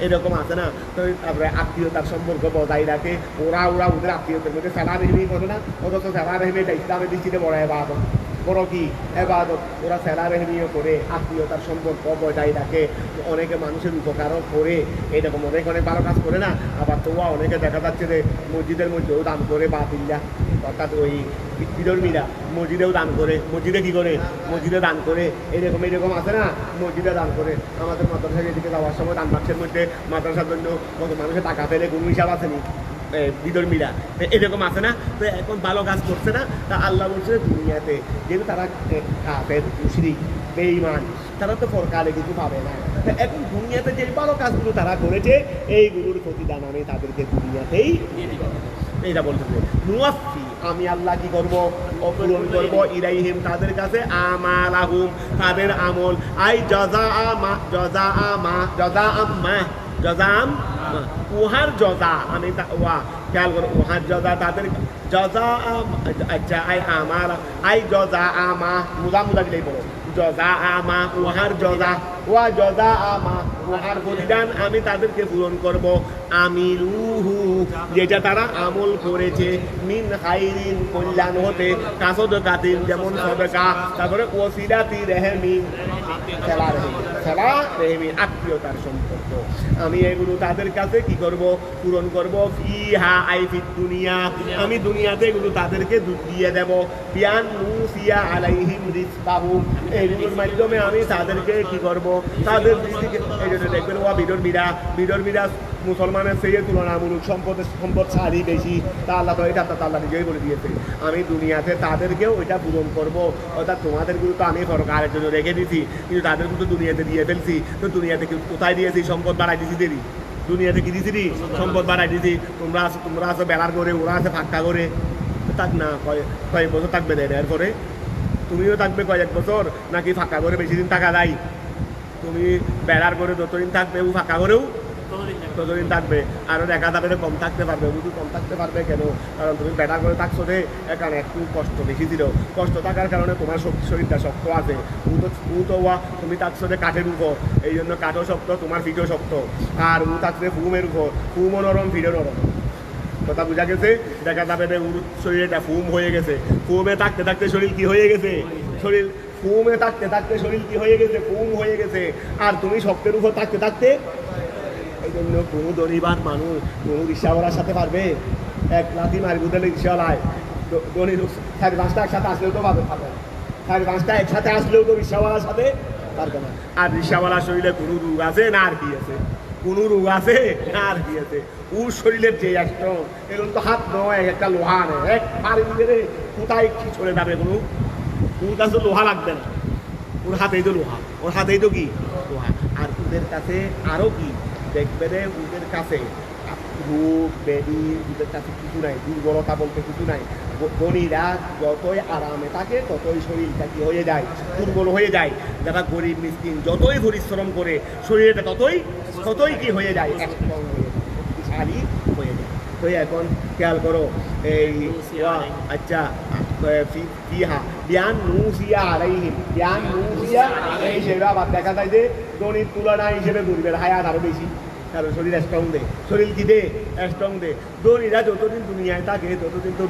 এরকম আছে না? তো তারপরে আত্মীয়তার সম্পর্ক বজায় রাখে, ওরা ওদের আত্মীয়তার মধ্যে ফেলারেহমি করে না, অথচ ফেলারেহমি এটা ইসলামের দৃষ্টিতে বড় এবাদত, বড় কি এবাদত। ওরা ফেলারেহমিও করে, আত্মীয়তার সম্পর্ক বজায় রাখে, অনেকে মানুষের উপকারও করে, এরকম অনেক ভালো কাজ করে না। আবার তো অনেকে দেখা যাচ্ছে যে মসজিদের মধ্যেও দান করে বাতিল্লা, অর্থাৎ ওই বিধর্মীরা মসজিদেও দান করে, মসজিদে দান করে, এরকম আছে না, মসজিদে দান করে। আমাদের মাদ্রাসায় এদিকে যাওয়ার সময় দান বাক্সের মধ্যে মাদ্রাসার জন্য কত মানুষের টাকা পেলে কোনো হিসাব আসেনি, বিধর্মীরা এরকম আছে না? তো এখন ভালো কাজ করছে না, তা আল্লাহ বলছে দুনিয়াতে যেহেতু তারা কাফের মুশরিক বেঈমান, তারা তো পরকালে কিছু পাবে না। এখন দুনিয়াতে যে ভালো কাজগুলো তারা করেছে এইগুলোর প্রতিদান আমি তাদেরকে দুনিয়াতেই এইটা বলতেছে। নুয়াফি, আমি আল্লাহ কি করবো? অপূরণ করবো ইলাইহিম তাদের কাছে আমালাহুম তাদের আমল, আই উহার জজা, আমি খেয়াল করো, উহার জজা তাদের জজা, আচ্ছা আই আমার আই জজা আমা মুদা দিলেই বলো, জজা আমা উহার জজা, জজা আমা উহার প্রতিদান আমি তাদেরকে পূরণ করবো, আমিলুহু যেটা তারা আমল করেছে, মিন খাইরিন কল্যাণ হতে, কাসদকাতিন যেমন সদকা, তারপরে ওয়াসিলাতি রেহমিন আত্মীয়তার সম্পর্ক, আমি এগুলো তাদের কাছে কি করব? পূরণ করব। ফিহা আই ফিদ দুনিয়া, আমি দুনিয়াতে এগুলো তাদেরকে দিয়ে দেব। বিয়ান নুসিয়া আলাইহিম রিজকাহুম, এগুলোর মাধ্যমে আমি তাদেরকে কি করব? তাদের দৃষ্টিকে, এই জন্য দেখবেন বিদর্মীরা মুসলমানের সেই তুলনামূলক সম্পদশালী বেশি, তা আল্লাহ তো এটা আল্লাহ নিজেই বলে দিয়েছে, আমি দুনিয়াতে তাদেরকেও ওইটা পূরণ করবো। অর্থাৎ তোমাদেরগুলো তো আমি সরকারের জন্য রেখে দিছি, কিন্তু তাদেরকে তো দুনিয়াতে দিয়ে ফেলছি। তো দুনিয়াতে কোথায় দিয়েছি? সম্পদ বাড়াই দিছি দেরি, দুনিয়াতে কি দিছি? সম্পদ বাড়াই দিছি। তোমরা আছো বেলার করে, ওরা আছে ফাঁকা করে, থাক না কয়েক বছর থাকবে এর পরে তুমিও থাকবে কয়েক বছর, নাকি ফাঁকা করে বেশি দিন থাকা যায়? তুমি বেলার করে যতদিন থাকবে, ও ফাঁকা করেও ততদিন থাকবে। আরও দেখা যাবে কম থাকতে পারবে, বুঝু কম থাকতে পারবে কেন? কারণ তুমি বেটার করে থাকছো যে এখানে একটু কষ্ট বেশি দিল, কষ্ট থাকার কারণে তোমার শরীরটা শক্ত আছে। তুমি থাকছো যে কাঠের উপর, এই জন্য কাঠও শক্ত, তোমার ফিটও শক্ত। আর উ থাকছে ফুমের উপর, ফুমও নরম, ফিটও নরম। কথা বোঝা গেছে? দেখা যাবে যে ওর শরীরটা ফুম হয়ে গেছে, ফুমে থাকতে থাকতে শরীর কি হয়ে গেছে? ফুমে থাকতে থাকতে শরীর কি হয়ে গেছে? ফুম হয়ে গেছে। আর তুমি শক্তের উপর থাকতে থাকতে, এই জন্য কোনো দরিবার মানুষ কোনো রিক্সাওয়ালার সাথে পারবে? এক লাঠি মারবো দিলে রিক্সাওয়ালায়, ধনী লোক 4-5টা একসাথে আসলেও তো পাবে, 4-5টা একসাথে আসলেও তো রিক্সাওয়ালার সাথে পারবে না। আর রিক্সাওয়ালার শরীরে কোনো রোগ আছে না? আর কি আছে? কোনো রোগ আছে না? আর কি আছে? ওর শরীরের যে একটা এরকম তো হাত নয়, একটা লোহা নেই, এক পারে দিলে কোথায় কি চলে যাবে? ওর কাছে লোহা লাগবে না, ওর হাতেই তো লোহা, ওর হাতেই তো কি লোহা। আর ওদের কাছে আরও কি দেখবে রে, ওদের কাছে রোগ ব্যাধি ওদের কাছে কিছু নাই, দুর্বলতা বলতে কিছু নাই। ধনীরা যতই আরামে থাকে ততই শরীরটা কি হয়ে যায়? দুর্বল হয়ে যায়। যারা গরিব মিসকিন যতই পরিশ্রম করে শরীরটা ততই কি হয়ে যায়? শক্তিশালী হয়ে যায়। তো এখন খেয়াল করো এই আচ্ছা ফিহা বিয়ান নুসিয়া আলাইহিম বিয়ান নুসিয়া এই সেটা আবার দেখা যায় যে দনির তুলনা হিসেবে গরিবের হায়াত আরো বেশি, কারণ শরীর স্ট্রং দে, শরীর কি দে স্ট্রং দে। দনিরা যতদিন দুনিয়ায় থাকে ততদিন তো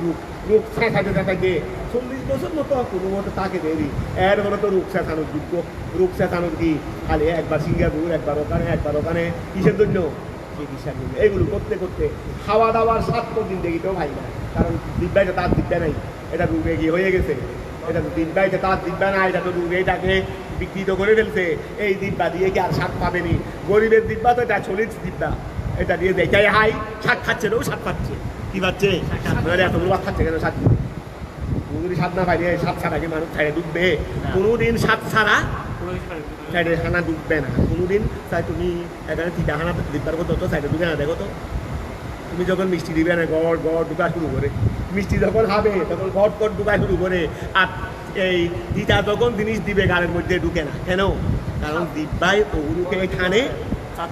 রূপ শেখাতে থাকে 40 বছর মতো কোনো মতো তাকে দেরি এর হলো তো রূপ শেখানোর যোগ্য। রূপ শেখানোর কি খালি একবার সিঙ্গাপুর একবার ওখানে কিসের জন্য? চিকিৎসার জন্য। এইগুলো করতে করতে খাওয়া দাওয়ার স্বাদ তো জিন্দেগিতেও ভাই না, কারণ দিব্যাটা তার দিব্যা নাই, এটা রূপে গিয়ে হয়ে গেছে। এটা তো দিব্যাইতে তার দিব্যা না, এটা তো রূপে এটাকে বিকৃত করে ফেলছে। এই দিব্যা দিয়ে কি আর স্বাদ পাবেনি? গরিবের দিব্যা তো এটা চলিত দিব্যা, এটা দিয়ে দেখাই হাই স্বাদ খাচ্ছে না, ও স্বাদ পাচ্ছে। কি পাচ্ছে? এতগুলো ভাত খাচ্ছে কেন? স্বাদ কোনোদিন স্বাদ না পাইলে স্বাদ ছাড়া কি মানুষ ছাড়ে ডুববে? কোনোদিন স্বাদ ছাড়া সাইডে হানা ডুববে না কোনোদিন। তাই তুমি এখানে চিটাহানা দিব্যার করতো তো সাইডে ডুবে না, দেখো তো তুমি যখন মিষ্টি দিবে না গড় ঢুকা শুরু করে, মিষ্টি যখন হবে তখন গড় ঢুকা শুরু করে। আর এই দিটা যখন জিনিস দিবে গানের মধ্যে ঢুকে না কেন? কারণ দিব্যায় ওগুলোকে এখানে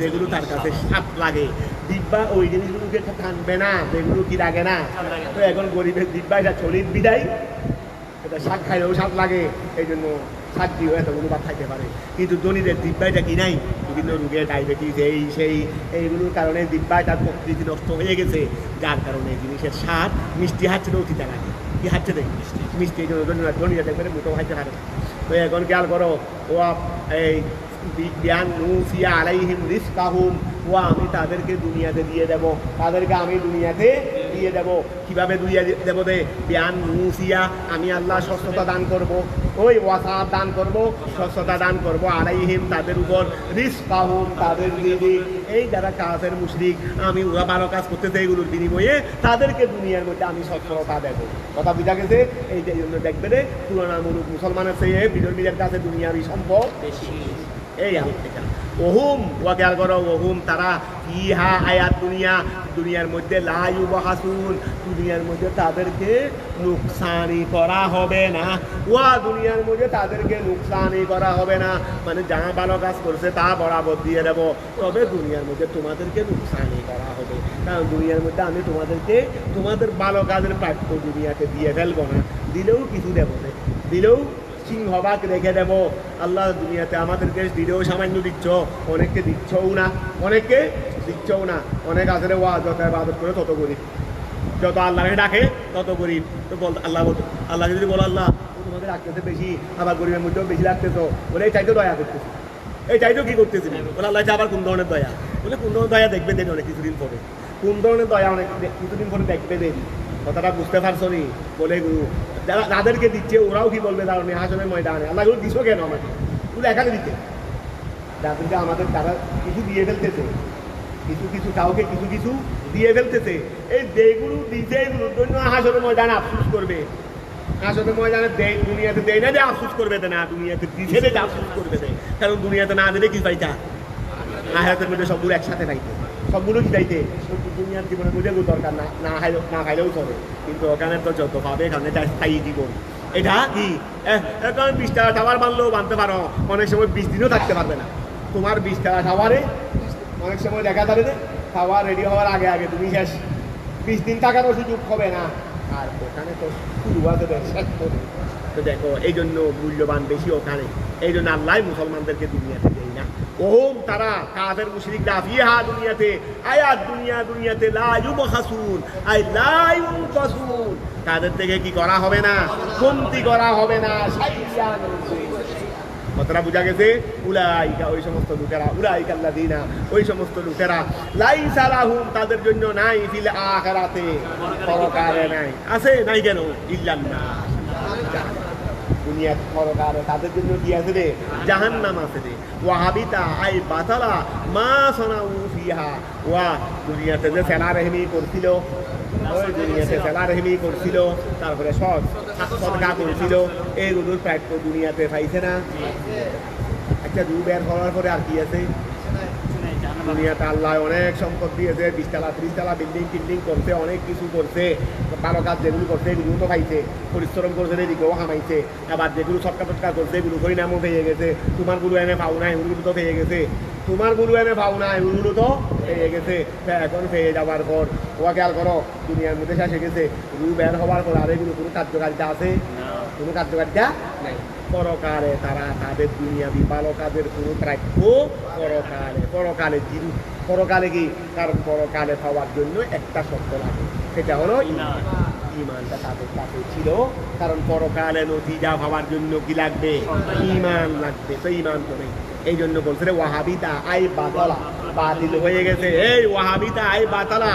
যেগুলো তার কাছে স্বাদ লাগে, দিব্যা ওই জিনিসগুলোকে টানবে না যেগুলো কি লাগে না। তো এখন গরিবের দিব্যা এটা চলিত বিদায়, এটা শাক খাইলেও স্বাদ লাগে, এই জন্য শাক দিয়েও এতগুলো ভাত খাইতে পারে। কিন্তু ধনীদের দিব্যাটা কি নাই? বিভিন্ন রোগে ডায়াবেটিস এই সেই এইগুলোর কারণে দিব্যাটার প্রকৃতি নষ্ট হয়ে গেছে, যার কারণে জিনিসের স্বাদ মিষ্টি হাঁচলেও চিতা লাগে। কি হাঁচছে দেখ মিষ্টি, এই জন্য ধনীরা দেখবে মোটো খাইতে পারে। তো এখন খেয়াল করো ও এই বিয়ান নুসিয়া আলাইহিম রিজকাহুম, ও আমি তাদেরকে দুনিয়াতে দিয়ে দেব, তাদেরকে আমি দুনিয়াতে দিয়ে দেব। কিভাবে দুনিয়া দেব? দে বিয়ান নুসিয়া, আমি আল্লাহ স্বচ্ছতা দান করব, ওই ওয়াসাত দান করব, স্বচ্ছতা দান করব আলাইহিম তাদের উপর, রিজকাহুম তাদের রিজিক। এই যারা কাফের মুশরিক, আমি ওরা ভালো কাজ করতেছে এগুলোর বিনিময়ে তাদেরকে দুনিয়ার মধ্যে আমি সচ্ছলতা দেব। কথা বুঝা গেছে? এই জন্য দেখবে রে তুলনামূলক মুসলমানের চেয়ে বিধর্মীদের কাছে দুনিয়ারই সম্পদ বেশি। এই আলোচনা ওহুম ওয়া খেয়াল করো, ওহুম তারা ফিহা আয়াত দুনিয়ার মধ্যে লা ইউবহাসুন, দুনিয়ার মধ্যে তাদেরকে নুকসানি করা হবে না। ওয়া দুনিয়ার মধ্যে তাদেরকে নুকসানি করা হবে না, মানে যা ভালো কাজ করছে তা বরাবর দিয়ে দেব, তবে দুনিয়ার মধ্যে তোমাদেরকে নুকসানি করা হবে। কারণ দুনিয়ার মধ্যে আমি তোমাদেরকে তোমাদের ভালো কাজের প্রাপ্য দুনিয়াতে দিয়ে ফেলবো না, দিলেও কিছু দেবো না, দিলেও সিংহভাগ রেখে দেব। আল্লাহ দুনিয়াতে আমাদেরকে দিলেও সামান্য দিচ্ছ, অনেককে দিচ্ছও না, অনেক আসলে ওয়া যত ইবাদত করে তত গরিব, যত আল্লাহকে ডাকে তত গরিব। তো বল আল্লাহ যদি বলো আল্লাহ তোমাদের রাখতেছে বেশি, আবার গরিবের মধ্যেও বেশি রাখতেছো, বলে এই চাইতো দয়া করতেছি, এই চাইতো কি করতেছি বলে আল্লাহ আবার কোন ধরনের দয়া, বলে কোন ধরনের দয়া দেখবে দেরি অনেক কিছুদিন পরে, কোন ধরনের দয়া অনেক কিছুদিন পরে দেখবে দেরি। কথাটা বুঝতে পারছো নি? বলে যাদেরকে দিচ্ছে ওরাও কি বলবে? দাঁড়ানো হাসনের ময়দানে আল্লাহ গুলো দিছো কেন আমাকে? ওগুলো এখানে দিতে যাদেরকে আমাদের তারা কিছু দিয়ে ফেলতেছে, কিছু কাউকে কিছু দিয়ে ফেলতেছে, এই যেগুলো দিচ্ছে এগুলোর জন্য হাসনের ময়দানে আফসোস করবে। হাসনের ময়দানে দুনিয়াতে দেয় না যে আফসোস করবে না, দুনিয়াতে দিছে যে আফসোস করবে না, কারণ দুনিয়াতে না দিলে কি পাইতা? আখিরাতের মধ্যে সবগুলো একসাথে পাইতে, সবগুলো কি চাইতে? দুনিয়ার জীবনের মধ্যে দরকার না খাইলেও চলে, কিন্তু ওখানে তো যত পাবে এখানে স্থায়ী জীবন। এটা কি এখন 20 টাকা টাওয়ার বানলেও বানতে পারো, অনেক সময় 20 দিনও থাকতে পারবে না। তোমার 20 টাকা টাওয়ারে অনেক সময় দেখা যাবে যে টাওয়ার রেডি হওয়ার আগে তুমি শেষ, 20 দিন থাকারও সুযোগ হবে না। আর ওখানে তো শুরু আছে শেষ করে। তো দেখো এই জন্য মূল্যবান বেশি ওখানে, এই জন্য আল্লাহ মুসলমানদেরকে দুনিয়াতে দেয় না। ওহম তারা কাফের মুশরিকরা ফিহা দুনিয়াতে আয়াত দুনিয়াতে লা ইউবহাসুন আই লা ইউনকাসুন, তাদের থেকে কি করা হবে না? কমতি করা হবে না। কথাটা বোঝা গেছে? উলাইকা ওই সমস্ত লোকেরা, উলাইকা আল্লাযিনা ওই সমস্ত লোকেরা লাইসা লাহুম তাদের জন্য নাই ফিল আখিরাতে পরকালে নাই, আছে নাই কেন? ইল্লাল্লাহ দুনিয়ার পরকালে তাদের জন্য কি আছে রে? জাহান্নাম আছে রে। ওয়াহাবিতা আই বাতালা মা সানাউ ফিহা, ওয়া দুনিয়াতে যে সেলারেহমি করছিল, ওই দুনিয়াতে সেলারেহমি করছিল, তারপরে সদকা করছিল, এইগুলোর প্রাপ্য দুনিয়াতে পাইছে না। একটা বের করার পরে আর কি আছে? দুনিয়াতে আল্লাহ অনেক সম্পদ দিয়েছে, 20 তলা 30 তলা বিল্ডিং করছে, অনেক কিছু করছে, ভালো কাজ যেগুলো করছে এগুলো তো পাইছে, পরিশ্রম করছে এদিকেও কামাইছে, আবার যেগুলো সৎকার টটকা করছে এগুলো পরিণামও পেয়ে গেছে, তোমার গুলো এনে পাও না এগুলো তো পেয়ে গেছে, তোমার গুলো এনে পাও না এগুলো তো পেয়ে গেছে। এখন পেয়ে যাওয়ার পর ওয়া খেয়াল করো দুনিয়ার মধ্যে শেষে গেছে, রু বের হওয়ার পর আর এগুলো কোনো কার্যকারিতা আছে? কোনো কার্যকারিতা নাই। পরকালে তারা তাদের দুনিয়াবি ভালো কাজের কোনো প্রাপ্য পরকালে পরকালে কি, কারণ পরকালে পাওয়ার জন্য একটা শর্ত লাগে, সেটা হলো ইমানটা তাদের কাছে ছিল, কারণ পরকালে নতিজা পাওয়ার জন্য কি লাগবে? ইমান লাগবে। তো ইমান তো নেই, এই জন্য বলছে রে ওয়াহাবিতা আই বাতালা, বাতিল হয়ে গেছে। এই ওয়াহাবিতা আই বাতালা,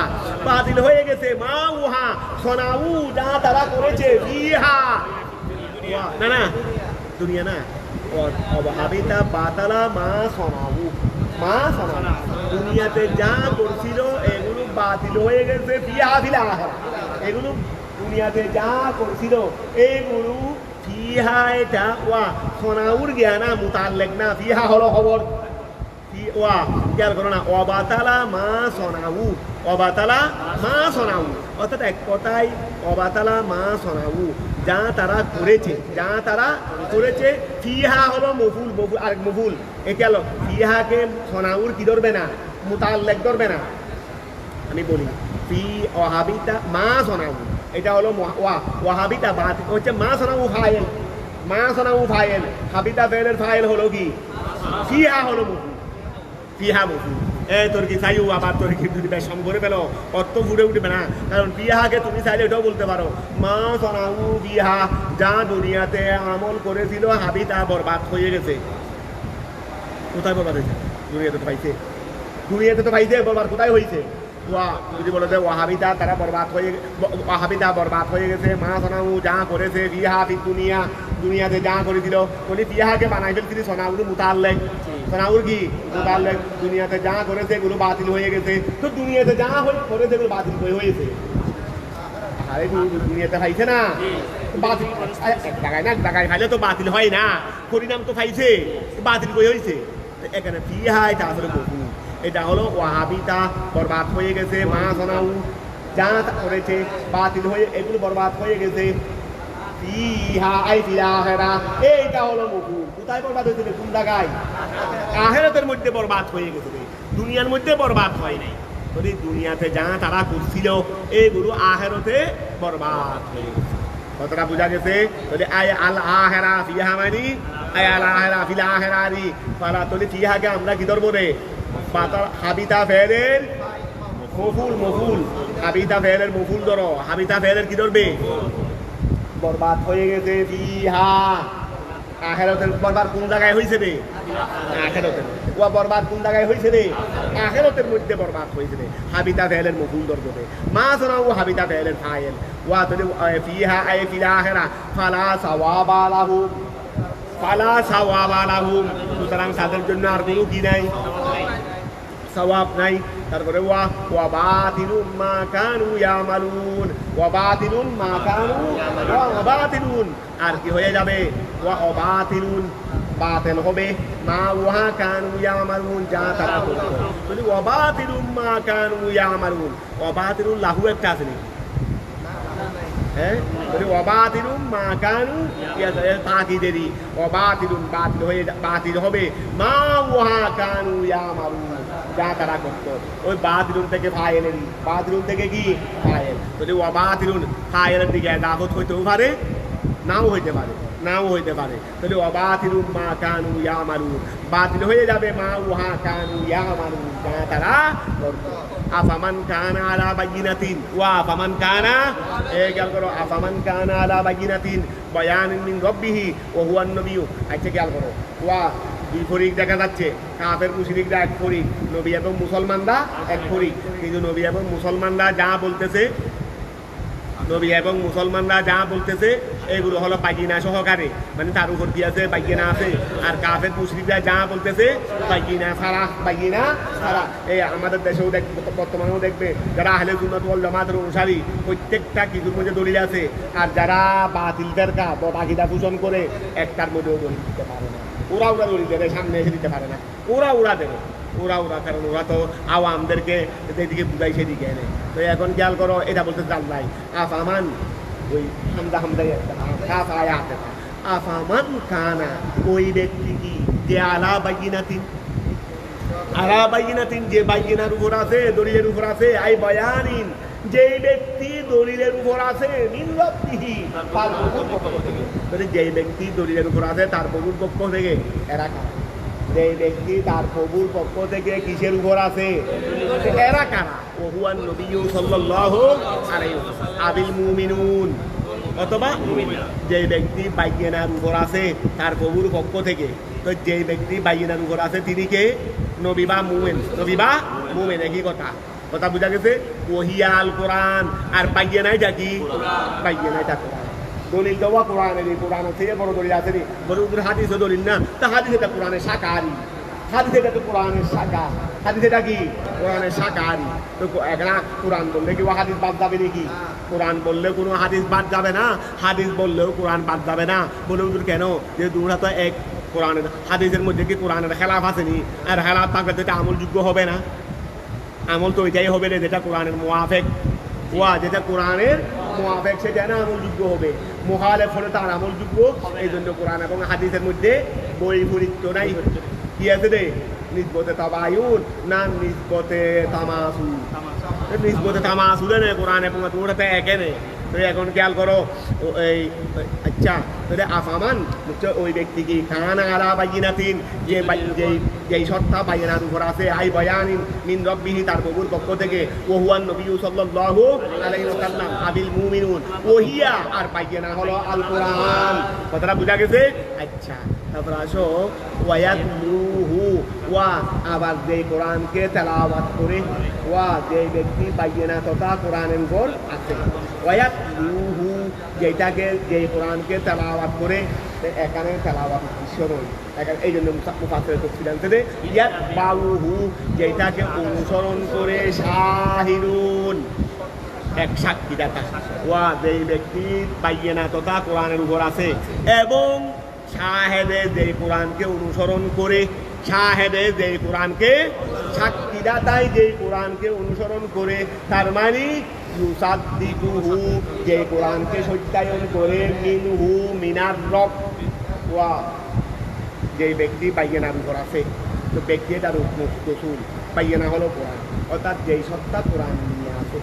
বাতিল হয়ে গেছে। মা উহা সনাউ, যা তারা করেছে, ফিহা না না দুনিয়া না, ওয়াহাবিতা বাতালা মা সনাউ, মা সনাউ, দুনিয়াতে যা করছিল এগুলো বাতিল হয়ে গেছে। ফিহা ফিল আখিরা, এগুলো দুনিয়াতে যা করছিল এগুলো ফিহা, এটা ওয়া সনাউর জ্ঞানা মুতাল্লেক না, ফিহা হলো খবর, ওয়া খেয়াল করো না, অবাতালা মা সনাউ, অবাতালা মা সনাউ, অর্থাৎ এক কথায় অবাতালা মা সনাউ, যা তারা করেছে, যা তারা করেছে। ফিহা হলো মফুল, মফুল আরেক মফুল, এ গেল ফিহাকে সনাউর কি ধরবে না? মুতাল্লেক ধরবে না। আমি বলি ফি ওয়াহাবিতা মা সনাউ, এটা হলো ওয়াহাবিতা বাত হচ্ছে মা সনাউ ফাইল, মা সনাউ ফাইল, হাবিতা ফেলের ফাইল হলো কি? ফিহা হলো মফুল, ফিহা মফুল। তোর কি চাইও আবার তোর কি যদি বেশম করে পেলো অত ফুটে উঠবে না, কারণ বিহাকে তুমি চাইলে এটাও বলতে পারো মা সনাউ বিহা, যা দুনিয়াতে আমল করেছিল হাবিতা বরবাদ হয়ে গেছে। কোথায় বরবাদ হয়েছে? দুনিয়াতে তো পাইছে, দুনিয়াতে তো পাইছে, বরবাদ কোথায় হয়েছে? যদি বলো যে ওয়াহাবিতা তারা বরবাদ হয়ে, ওয়াহাবিতা বরবাদ হয়ে গেছে। মা সনাউ যা করেছে, বিহা ফি দুনিয়া, দুনিয়াতে যা করে দিল, বলি বিহাকে বানাই ফেলছিলি সনাউর মুতাল্লেক, সনাউর কি মুতাল্লেক, দুনিয়াতে যা করেছে এগুলো বাতিল হয়ে গেছে। তো দুনিয়াতে যা করেছে এগুলো বাতিল হয়েছে, আরে দুনিয়াতে পাইছে না বাতিল, এক জায়গায় না এক জায়গায় খাইলে তো বাতিল হয় না, পরিণাম তো পাইছে, বাতিল হয়েছে। এখানে বিহা এটা আসলে বহু, এটা হলো ওয়াহাবিতা বরবাদ হয়ে গেছে। মা সনাউ যা করেছে বাতিল হয়ে, এগুলো বরবাদ হয়ে গেছে। ফিহা আই ফিল আখিরা, এইটা হলো মফুল। কোথায় বরবাদ হয়েছে? কোন জায়গায়? আখিরাতের মধ্যে বরবাদ হয়ে গেছে, দুনিয়ার মধ্যে বরবাদ হয় নাই। যদি দুনিয়াতে যা তারা করছিল এইগুলো আখিরাতে বরবাদ হয়ে গেছে। কতটা বোঝা গেছে? যদি আই আল আখিরা ফিহা মানে আই আল আখিরা ফিল আখিরা রি ফালা, তাহলে ফিহাকে আমরা কি ধরবো রে? হাবিতা ফেলের মফুল, মফুল হাবিতা ফেলের মফুল ধরো, হাবিতা ফেলের কি ধরবে? বরবাদ হয়ে গেছে। ফিহা আখিরাতের বরবাদ কোন জায়গায় হয়েছে রে? আখিরাতের। ওয়া বরবাদ কোন জায়গায় হয়েছে রে? আখিরাতের মধ্যে বরবাদ হয়েছে রে। হাবিতা ফেলের মফুল ধরবে, মা সনাউ হাবিতা ফেলের ফাইল। ওয়া তাহলে ফিহা আই ফিল আখিরা ফালা সাওয়াবা লাহুম, ফালা সাওয়াবা লাহুম, সুতরাং তাদের জন্য আর কোনো কি নাই? সওয়াব নাই। তারপরে ওয়া বাতিলুম মা কানু ইয়ামালুন, ওয়া বাতিলুন মা কানু, ওয়া বাতিলুন আর কি হয়ে যাবে? ওয়া বাতিলুন বাতিল হবে, মা ওয়া কানু ইয়ামালুন যা তারা করত। বলি ওয়া বাতিলুম মা কানু ইয়ামালুন, ওয়া বাতিলুন লাহু একটা আছে নি? হ্যাঁ, বলি ওয়া বাতিলুম মা কানু তাকিদেরি, ওয়া বাতিলুন বাতিল হয়ে, বাতিল হবে মা ওয়া কানু ইয়ামালুন যা তারা করত। ওই বাতিলুন থেকে ফাইলেরই, বাতিলুন থেকে কি ফাইল। যদি ওয়া বাতিলুন ফাইলের দিকে দাবত হইতেও পারে, নাও হইতে পারে, নাও হইতে পারে। তাহলে ওয়া বাতিলুম মা কানু ইয়ামালুন, বাতিল হয়ে যাবে মা ওয়া কানু ইয়ামালুন যা তারা করত। আফামান কানা আলা বাইয়িনাতিন, ওয়া আফামান কানা, এই খেয়াল করো, আফামান কানা আলা বাইয়িনাতিন বায়ানিন মিন রাব্বিহি ওয়া হুয়া আন-নবিয়্যু। আচ্ছা খেয়াল করো, ওয়া দুই ফরিক দেখা যাচ্ছে, কাফের মুশরিকরা এক ফরিক, নবী এবং মুসলমানরা এক ফরিক। কিন্তু নবী এবং মুসলমানরা যা বলতেছে, নবী এবং মুসলমানরা যা বলতেছে এগুলো হলো বাইয়িনা সহকারে, মানে তার উপর কি আছে? বাইয়িনা আছে। আর কাফের মুশরিকরা যা বলতেছে বাইয়িনা ছাড়া, বাইয়িনা ছাড়া। এই আমাদের দেশেও বর্তমানেও দেখবে যারা আহলে সুন্নাত ওয়াল জামাতের অনুসারী, প্রত্যেকটা কিছুর মধ্যে দলিল আছে। আর যারা বাতিল ফেরকা বাকিটা পোষণ করে একটার মধ্যেও দলিল দিতে পারে না। ওরা দলিল দেবে, সামনে এসে দিতে পারে না, ওরা দেবে। কারণ ওরা তো আওয়ামদেরকে এদিকে বুঝাই সেদিকে এনে। তো এখন খেয়াল করো, এটা বলতে জানলাই আফামান ওই আফামান কানা, ওই ব্যক্তি কি যে আলা বাইনাতিন যে বাইনার উপর আছে, দলিলের উপর আছে, আই বয়ানিন যেই ব্যক্তি দলিলের উপর আছে, মিন রাব্বিহি তার প্রভুর পক্ষ থেকে। যেই ব্যক্তি দলিলের উপর আছে তার প্রভুর পক্ষ থেকে, এরা কারা? যেই ব্যক্তি তার প্রভুর পক্ষ থেকে কিসের উপর আছে, এরা কারা? ওহুয়ান নবিয়্যু সাল্লাল্লাহু আলাইহি ওয়াসাল্লাম আবিল মুমিনুন, অথবা যেই ব্যক্তি বাইনার উপর আছে তার প্রভুর পক্ষ থেকে। তো যেই ব্যক্তি বাইনার উপর আছে তিনি কে? নবী বা মুমিন, একই কথা বুঝা গেছে। ওহিয়া আল কোরআন, আর বাইনাইটা কি? বাইনাইটা কোরআন। দলিল দেওয়া কোরআনের, কোরআনের থেকে বড় দলিল আছে নি? বড় হাদিসও দলিল না, তা হাদিস এটা কোরআনের শাখাহারি, হাদিস এটা তো কোরআনের শাখা, হাদিস এটা কি? কোরআনের শাখাহারি। তো এখন কোরআন বললে কি হাদিস বাদ যাবে নাকি? কোরআন বললেও কোনো হাদিস বাদ যাবে না, হাদিস বললেও কোরআন বাদ যাবে না। বলে হুজুর কেন? যে দুটা তো এক। কোরআনের হাদিসের মধ্যে কি কোরআনের খেলাফ আসেনি? আর খেলাফ থাকলে তো এটা আমলযোগ্য হবে না। আমল তো ওইটাই হবে না যেটা কোরআনের মুআফিক, যেটা কোরআনের মুআফিক সেটা না আমলযোগ্য হবে। মুখালেফ হলে তার আমলযোগ্য। এই জন্য কোরআন এবং হাদিসের মধ্যে বৈপরীত্য নাই। কি আছে রে? নিসবতে তাবায়ুন না নিসবতে তামাসুল? নিসবতে তামাসুল না কোরআন এবং ওটাতে একে নেই। তো এখন খেয়াল করো, এই আচ্ছা আফামান ওই ব্যক্তি কি কানা আলা বাইনাতিন যেই সত্তা বাইনার উপর আছে, আই বয়ানিন মিন রাব্বিহি তার প্রভুর পক্ষ থেকে, ওহুয়ান নবিয়্যু সাল্লাল্লাহু আলাইহি ওয়াসাল্লাম আবিল মুমিনুন, ওহিয়া আর বাইনা হলো আল কোরআন। কথাটা বুঝা গেছে? আচ্ছা তারপর আসো ওয়ায়াতলুহু, আবার যেই কোরআনকে তেলাওয়াত করে, যেই ব্যক্তি বাইনা তথা কোরআনের উপর আছে, ওয়ায়াতলুহু যেই কোরআনকে তেলাওয়াত করে। এখানে তেলাওয়াত উদ্দেশ্য নয়, এই জন্য মুফাসসির তাফসীর আনতে ইয়াতবাউহু যেটাকে অনুসরণ করে, শাহিদুন এক সাক্ষীদাতা, যেই ব্যক্তি বাইনা তথা কোরআনের উপর আছে এবং শাহেদে যেই কোরআনকে অনুসরণ করে, শাহেদে যেই কোরআনকে, সাক্ষীদাতায় যেই কোরআনকে অনুসরণ করে, তার মানে ইউসাদ্দিকুহু যেই কোরআনকে সত্যায়ন করে, মিনহু মিনার রব, যেই ব্যক্তি বাইনার উপর আছে। তো ব্যক্তি তার রসুল, বাইনা হলো কোরআন, অর্থাৎ যেই সত্তা কোরআন নিয়ে আছে।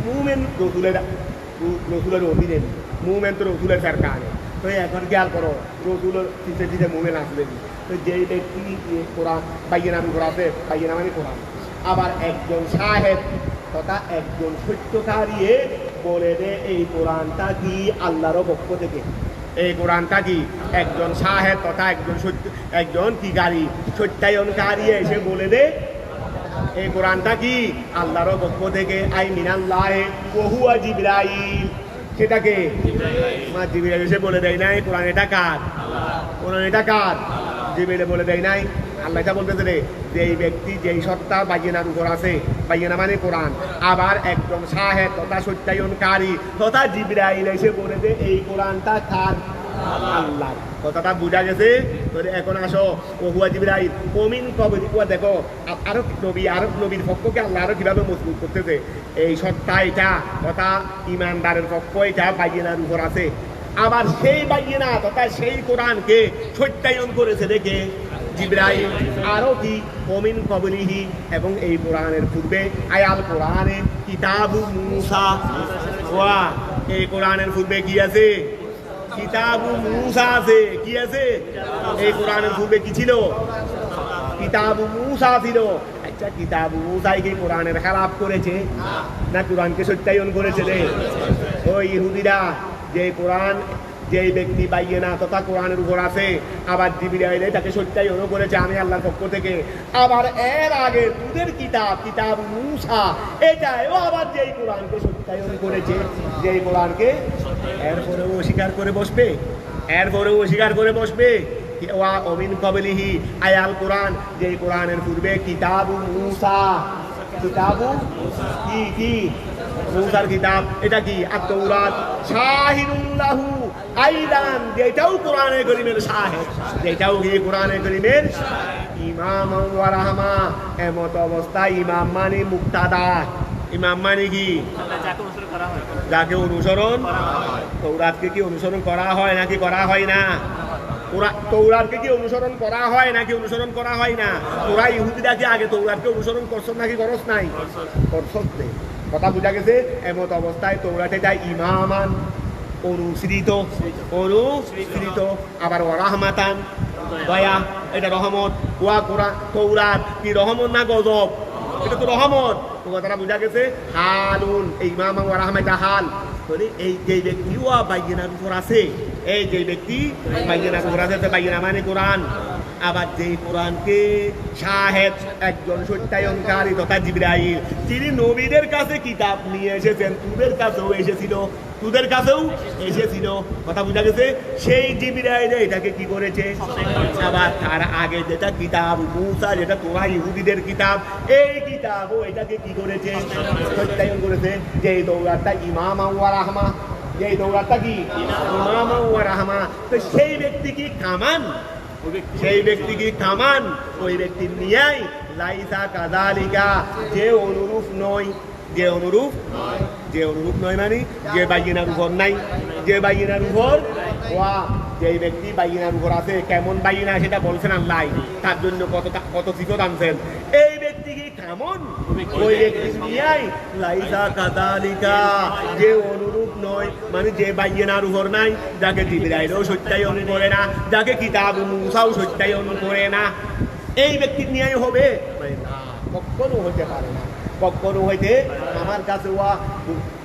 মুমিন রসুলের অধীনে, মুমিন তো রসুলের সরকার। তো এখন খেয়াল করো, রসুলের পিছে মুমিন আসবে। তো যেই ব্যক্তি কোরআন বাইনার উপর আছে, বাইনা মানে কোরআন, আবার একজন শাহেদ তথা একজন সত্যকারী বলে দে এই কোরআনটা কি আল্লাহর পক্ষ থেকে, এই কোরআনটা কি একজন শাহেদ তথা একজন কি গাড়ি সত্যায়নকারী এসে বলে দে এই কোরআনটা কি আল্লাহর পক্ষ থেকে, আই মিনাল্লাহি ওয়া হুয়া জিবরাইল। সেটাকে জিবরাইল এসে বলে দেয় নাই কোরআন এটা কার, কোরআন এটা কার, জিবরাইল বলে দেয় নাই। আল্লাহ এটা বলতেছে রে, যেই ব্যক্তি যেই সত্তা বাইনার উপর আছে, বাইনা মানে কোরআন, আবার একজন শাহেদ তথা সত্যায়নকারী তথা জিবরাইল এসে বলে দে এই কোরআনটা কার, আল্লাহ। কথাটা বুঝা গেছে? এখন আসো ওহুয়া জিবরাইল কমিন কবর, দেখো আরো নবীর পক্ষকে আল্লাহ আরো কিভাবে মজবুত করতেছে। এই সত্তা এটা তথা ইমানদারের পক্ষ এটা বাইনার উপর আছে, আবার সেই বাইনা তথা সেই কোরআনকে সত্যায়ন করেছে দেখে জিবরাইল। আরো কি কমিন কবলিহি, এবং এই কোরআনের পূর্বে আয়াল কোরআনে কিতাবু মূসা, এই কোরআনের পূর্বে কি আছে, কিতাবু মূসা আছে। কি আছে? এই কোরআনের পূর্বে কি ছিল? কিতাবু মূসা ছিল। আচ্ছা কিতাবু মূসাই কি কোরআনের খেলাফ করেছে না কোরআনকে সত্যায়ন করেছে রে? ওই ইহুদিরা যে কোরআন যেই ব্যক্তি বাইনা তথা কোরআনের উপর আছে, আবার জিবরাইল তাকে সত্যায়ন করেছে আমি আল্লাহর পক্ষ থেকে। আবার এর আগে তোদের কিতাব মূসা এটাও আবার যেই কোরআনকে সত্যায়ন করেছে, যেই কোরআনকে এরপরেও অস্বীকার করে বসবে, এরপরেও অস্বীকার করে বসবে। ওয়া অমিন কবলিহি আয়াল কোরআন, যেই কোরআনের পূর্বে কিতাবু মূসা, কিতাবু কি মুসার কিতাব এটা কি আত-তাওরাত শাহিদুন লাহু আইদান যেটাও কোরআনে কারীমের শাহিদ যেটাও কি কোরআনে কারীমের ইমাম ওয়া রাহমা এমত অবস্থায় ইমাম মানে মুক্তাদা ইমাম মানে কি যাকে অনুসরণ তাওরাতকে কি অনুসরণ করা হয় নাকি করা হয় না তাওরাতকে কি অনুসরণ করা হয় নাকি অনুসরণ করা হয় না তোরা ইহুদিরা কি আগে তাওরাতকে অনুসরণ করছ নাকি করছ নাই করছস কথা বুঝা গেছে এমত অবস্থায় তাওরাতে এটা ইমামান অনুসৃত আবার রাহমাতান দয়া এটা রহমত ওয়া কোরআন তাওরাত কি রহমত না গজব এটা তো রহমত তো কথাটা বুঝা গেছে হালুন এই ইমাম ওয়া রাহমাতা হাল বলে এই যে ব্যক্তি ওয়া বাইয়িনার উপর আছে এই যে ব্যক্তি বাইয়িনার উপর আছে বাইয়িনা মানে কোরআন আবার যেই কোরআনকে শাহেদ একজন সত্যায়নকারী তথা জিবরাইল যিনি নবীদের কাছে কিতাব নিয়ে এসেছেন তোদের কাছেও এসেছিল কথা বুঝা গেছে সেই জিবরাইল এটাকে কি করেছে আবার তার আগে যেটা কিতাব মুসা যেটা তোরা ইহুদিদের কিতাব এই কিতাবও এটাকে কি করেছে সত্যায়ন করেছে যে এই তাওরাতটা ইমাম ওয়া রাহমা এই তাওরাতটা কি ইমাম ওয়া রাহমা তো সেই ব্যক্তি কি কামান ওই ব্যক্তির নিয়াই লাইসা কাযালিকা যে অনুরূপ নয় মানে যে বাইয়িনার উপর নাই যে বাইয়িনার উপর ওয়া যে ব্যক্তি বাইয়িনার উপর আছে কেমন বাইয়িনা সেটা বলছেন আল্লাহ তার জন্য কত সিফত আনছেন এই ব্যক্তি কি কেমন ওই ব্যক্তি নিয়াই লাইসা কাযালিকা যে অনুরূপ নয় মানে যে বাইয়িনার উপর নাই যাকে জিবরাইলও সত্যায়ন করে না যাকে কিতাব মুসাও সত্যায়ন করে না এই ব্যক্তির নিয়াই হবে না কখনো হতে পারে না কখনো হইতে আমার কাছে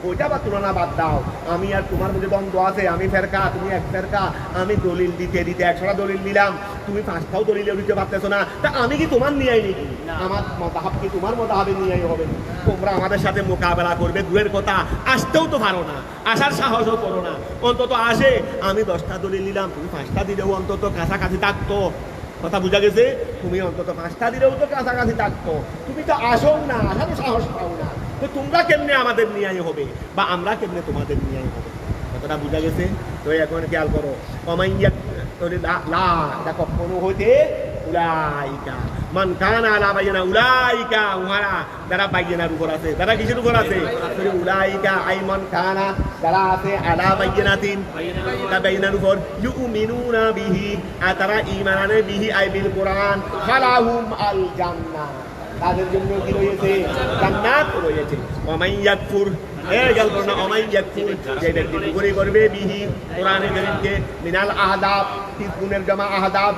ওইটা বা তুলনা বাদ দাও আমি আর তোমার মধ্যে দ্বন্দ্ব আছে আমি ফেরকা তুমি এক ফেরকা আমি দলিল দিতে 100টা দলিল দিলাম তুমি 5টাও দলিল দিতে পারতেছো না তা আমি কি তোমার নিয়াই নাকি আমার মাযহাব কি তোমার মাযহাবে নিয়াই হবে তোমরা আমাদের সাথে মোকাবেলা করবে দূরের কথা আসতেও তো পারো না আসার সাহসও করো না অন্তত আসে আমি 10টা দলিল দিলাম তুমি 5টা দিলেও অন্তত কাছাকাছি থাকতো কথা বুঝা গেছে তুমি অন্তত 5টা দিলেও তো কাছাকাছি থাকতো তুমি তো আসো না আসারও সাহস পাও না তো তোমরা কেমনে আমাদের নিয়াই হবে বা আমরা কেমনে তোমাদের নিয়াই হবে কথাটা বুঝা গেছে তো এখন খেয়াল করো অমাইয়া কখনো হইতে উলাইকা মান কানা আলা বাইনা উলাইকা উহারা যারা বাইনার উপর আছে যারা কিসের উপর আছে উলাইকা আই মান কানা যারা আছে আলা বাইনাতিন তা বাইনার উপর ইউমিনুনা বিহি আর তারা ঈমান আনে বিহি আই বিল কোরআন ফালাহুম আল জান্নাহ তাদের জন্য কি রয়েছে জান্নাত রয়েছে ওমাই ইয়াকফুর গেল না ওমাই ইয়াকফুর যে ব্যক্তি কুফরি করবে বিহি কোরআনের কারীমকে মিনাল আহদাব 30 গুণের জমা আহদাব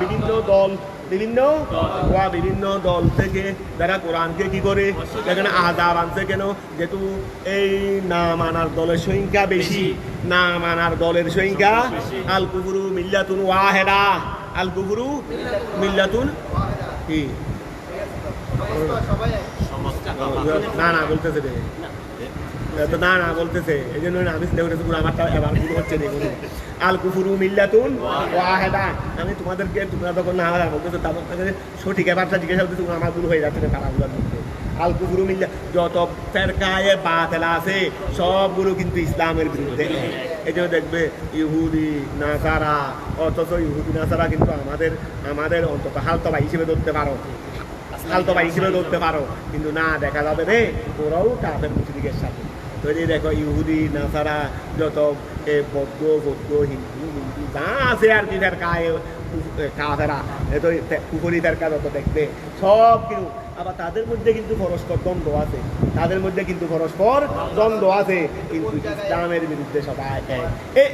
বিভিন্ন দল থেকে যারা কোরআনকে কি করে এখানে আহদাব আনছে কেন যেহেতু এই না মানার দলের সংখ্যা বেশি না মানার দলের সংখ্যা আল কুফরু মিল্লাতুন ওয়াহিদা আল কুফরু মিল্লাতুন কি না বলতেছে না বলতেছে এই জন্য আমি আমারটা এবার শুরু হচ্ছে আল কুফুরু মিল্লাতুন ওয়াহিদা আমি তোমাদেরকে তোমরা যখন না বলতেছো তাদের সঠিক ব্যাপারটা জিজ্ঞাসা করতেছো আমার ভুল হয়ে যাচ্ছে তারাগুলোর মধ্যে আল কুফুরু মিল্লা যত ফেরকায়ে বাতিলা আছে সবগুলো কিন্তু ইসলামের বিরুদ্ধে এই জন্য দেখবে ইহুদি নাসারা অথচ ইহুদি নাসারা কিন্তু আমাদের অন্তত হালতবা হিসেবে ধরতে পারো কিন্তু না দেখা যাবে রে ওরাও কাফের মুশরিকের সাথে তো এই দেখো ইহুদি নাসারা যত বৌদ্ধ হিন্দু যা আছে আর কি কাফেরা তো কুফরি ফেরকা যত দেখবে সব কিন্তু আবার তাদের মধ্যে কিন্তু পরস্পর দ্বন্দ্ব আছে কিন্তু ইসলামের বিরুদ্ধে সবাই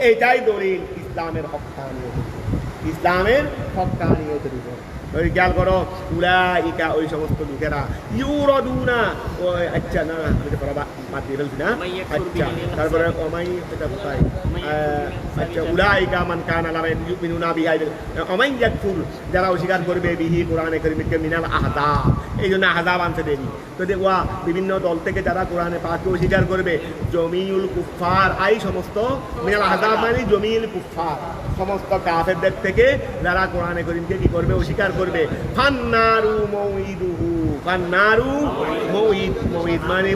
এইটাই দলিল ইসলামের হক্কানিয়তের উপর ওই খেয়াল করো উলাইকা ওই সমস্ত লোকেরা ইউরাদুনা ওই আচ্ছা না বাদ দিয়ে ফেলছি না আচ্ছা তারপরে ওমাই এটা কোথায় আচ্ছা উলাইকা মান কানা লা ইউমিনুনা বিহি ওমাই ইয়াকফুর যারা অস্বীকার করবে বিহি কোরআনে কারীমকে মিনাল আহজাব এই জন্য আহজাব আনতে দেরি তো দেখবা বিভিন্ন দল থেকে যারা কোরআনে পাককে অস্বীকার করবে জমিউল কুফার এই সমস্ত মিনাল আহজাব মানে জমিউল কুফার সমস্ত কাফেরদের থেকে যারা কোরআনে কারীমকে কি করবে অস্বীকার করবে ফান্নারু মৌইদুহু ফান্নারু মৌইদ মানে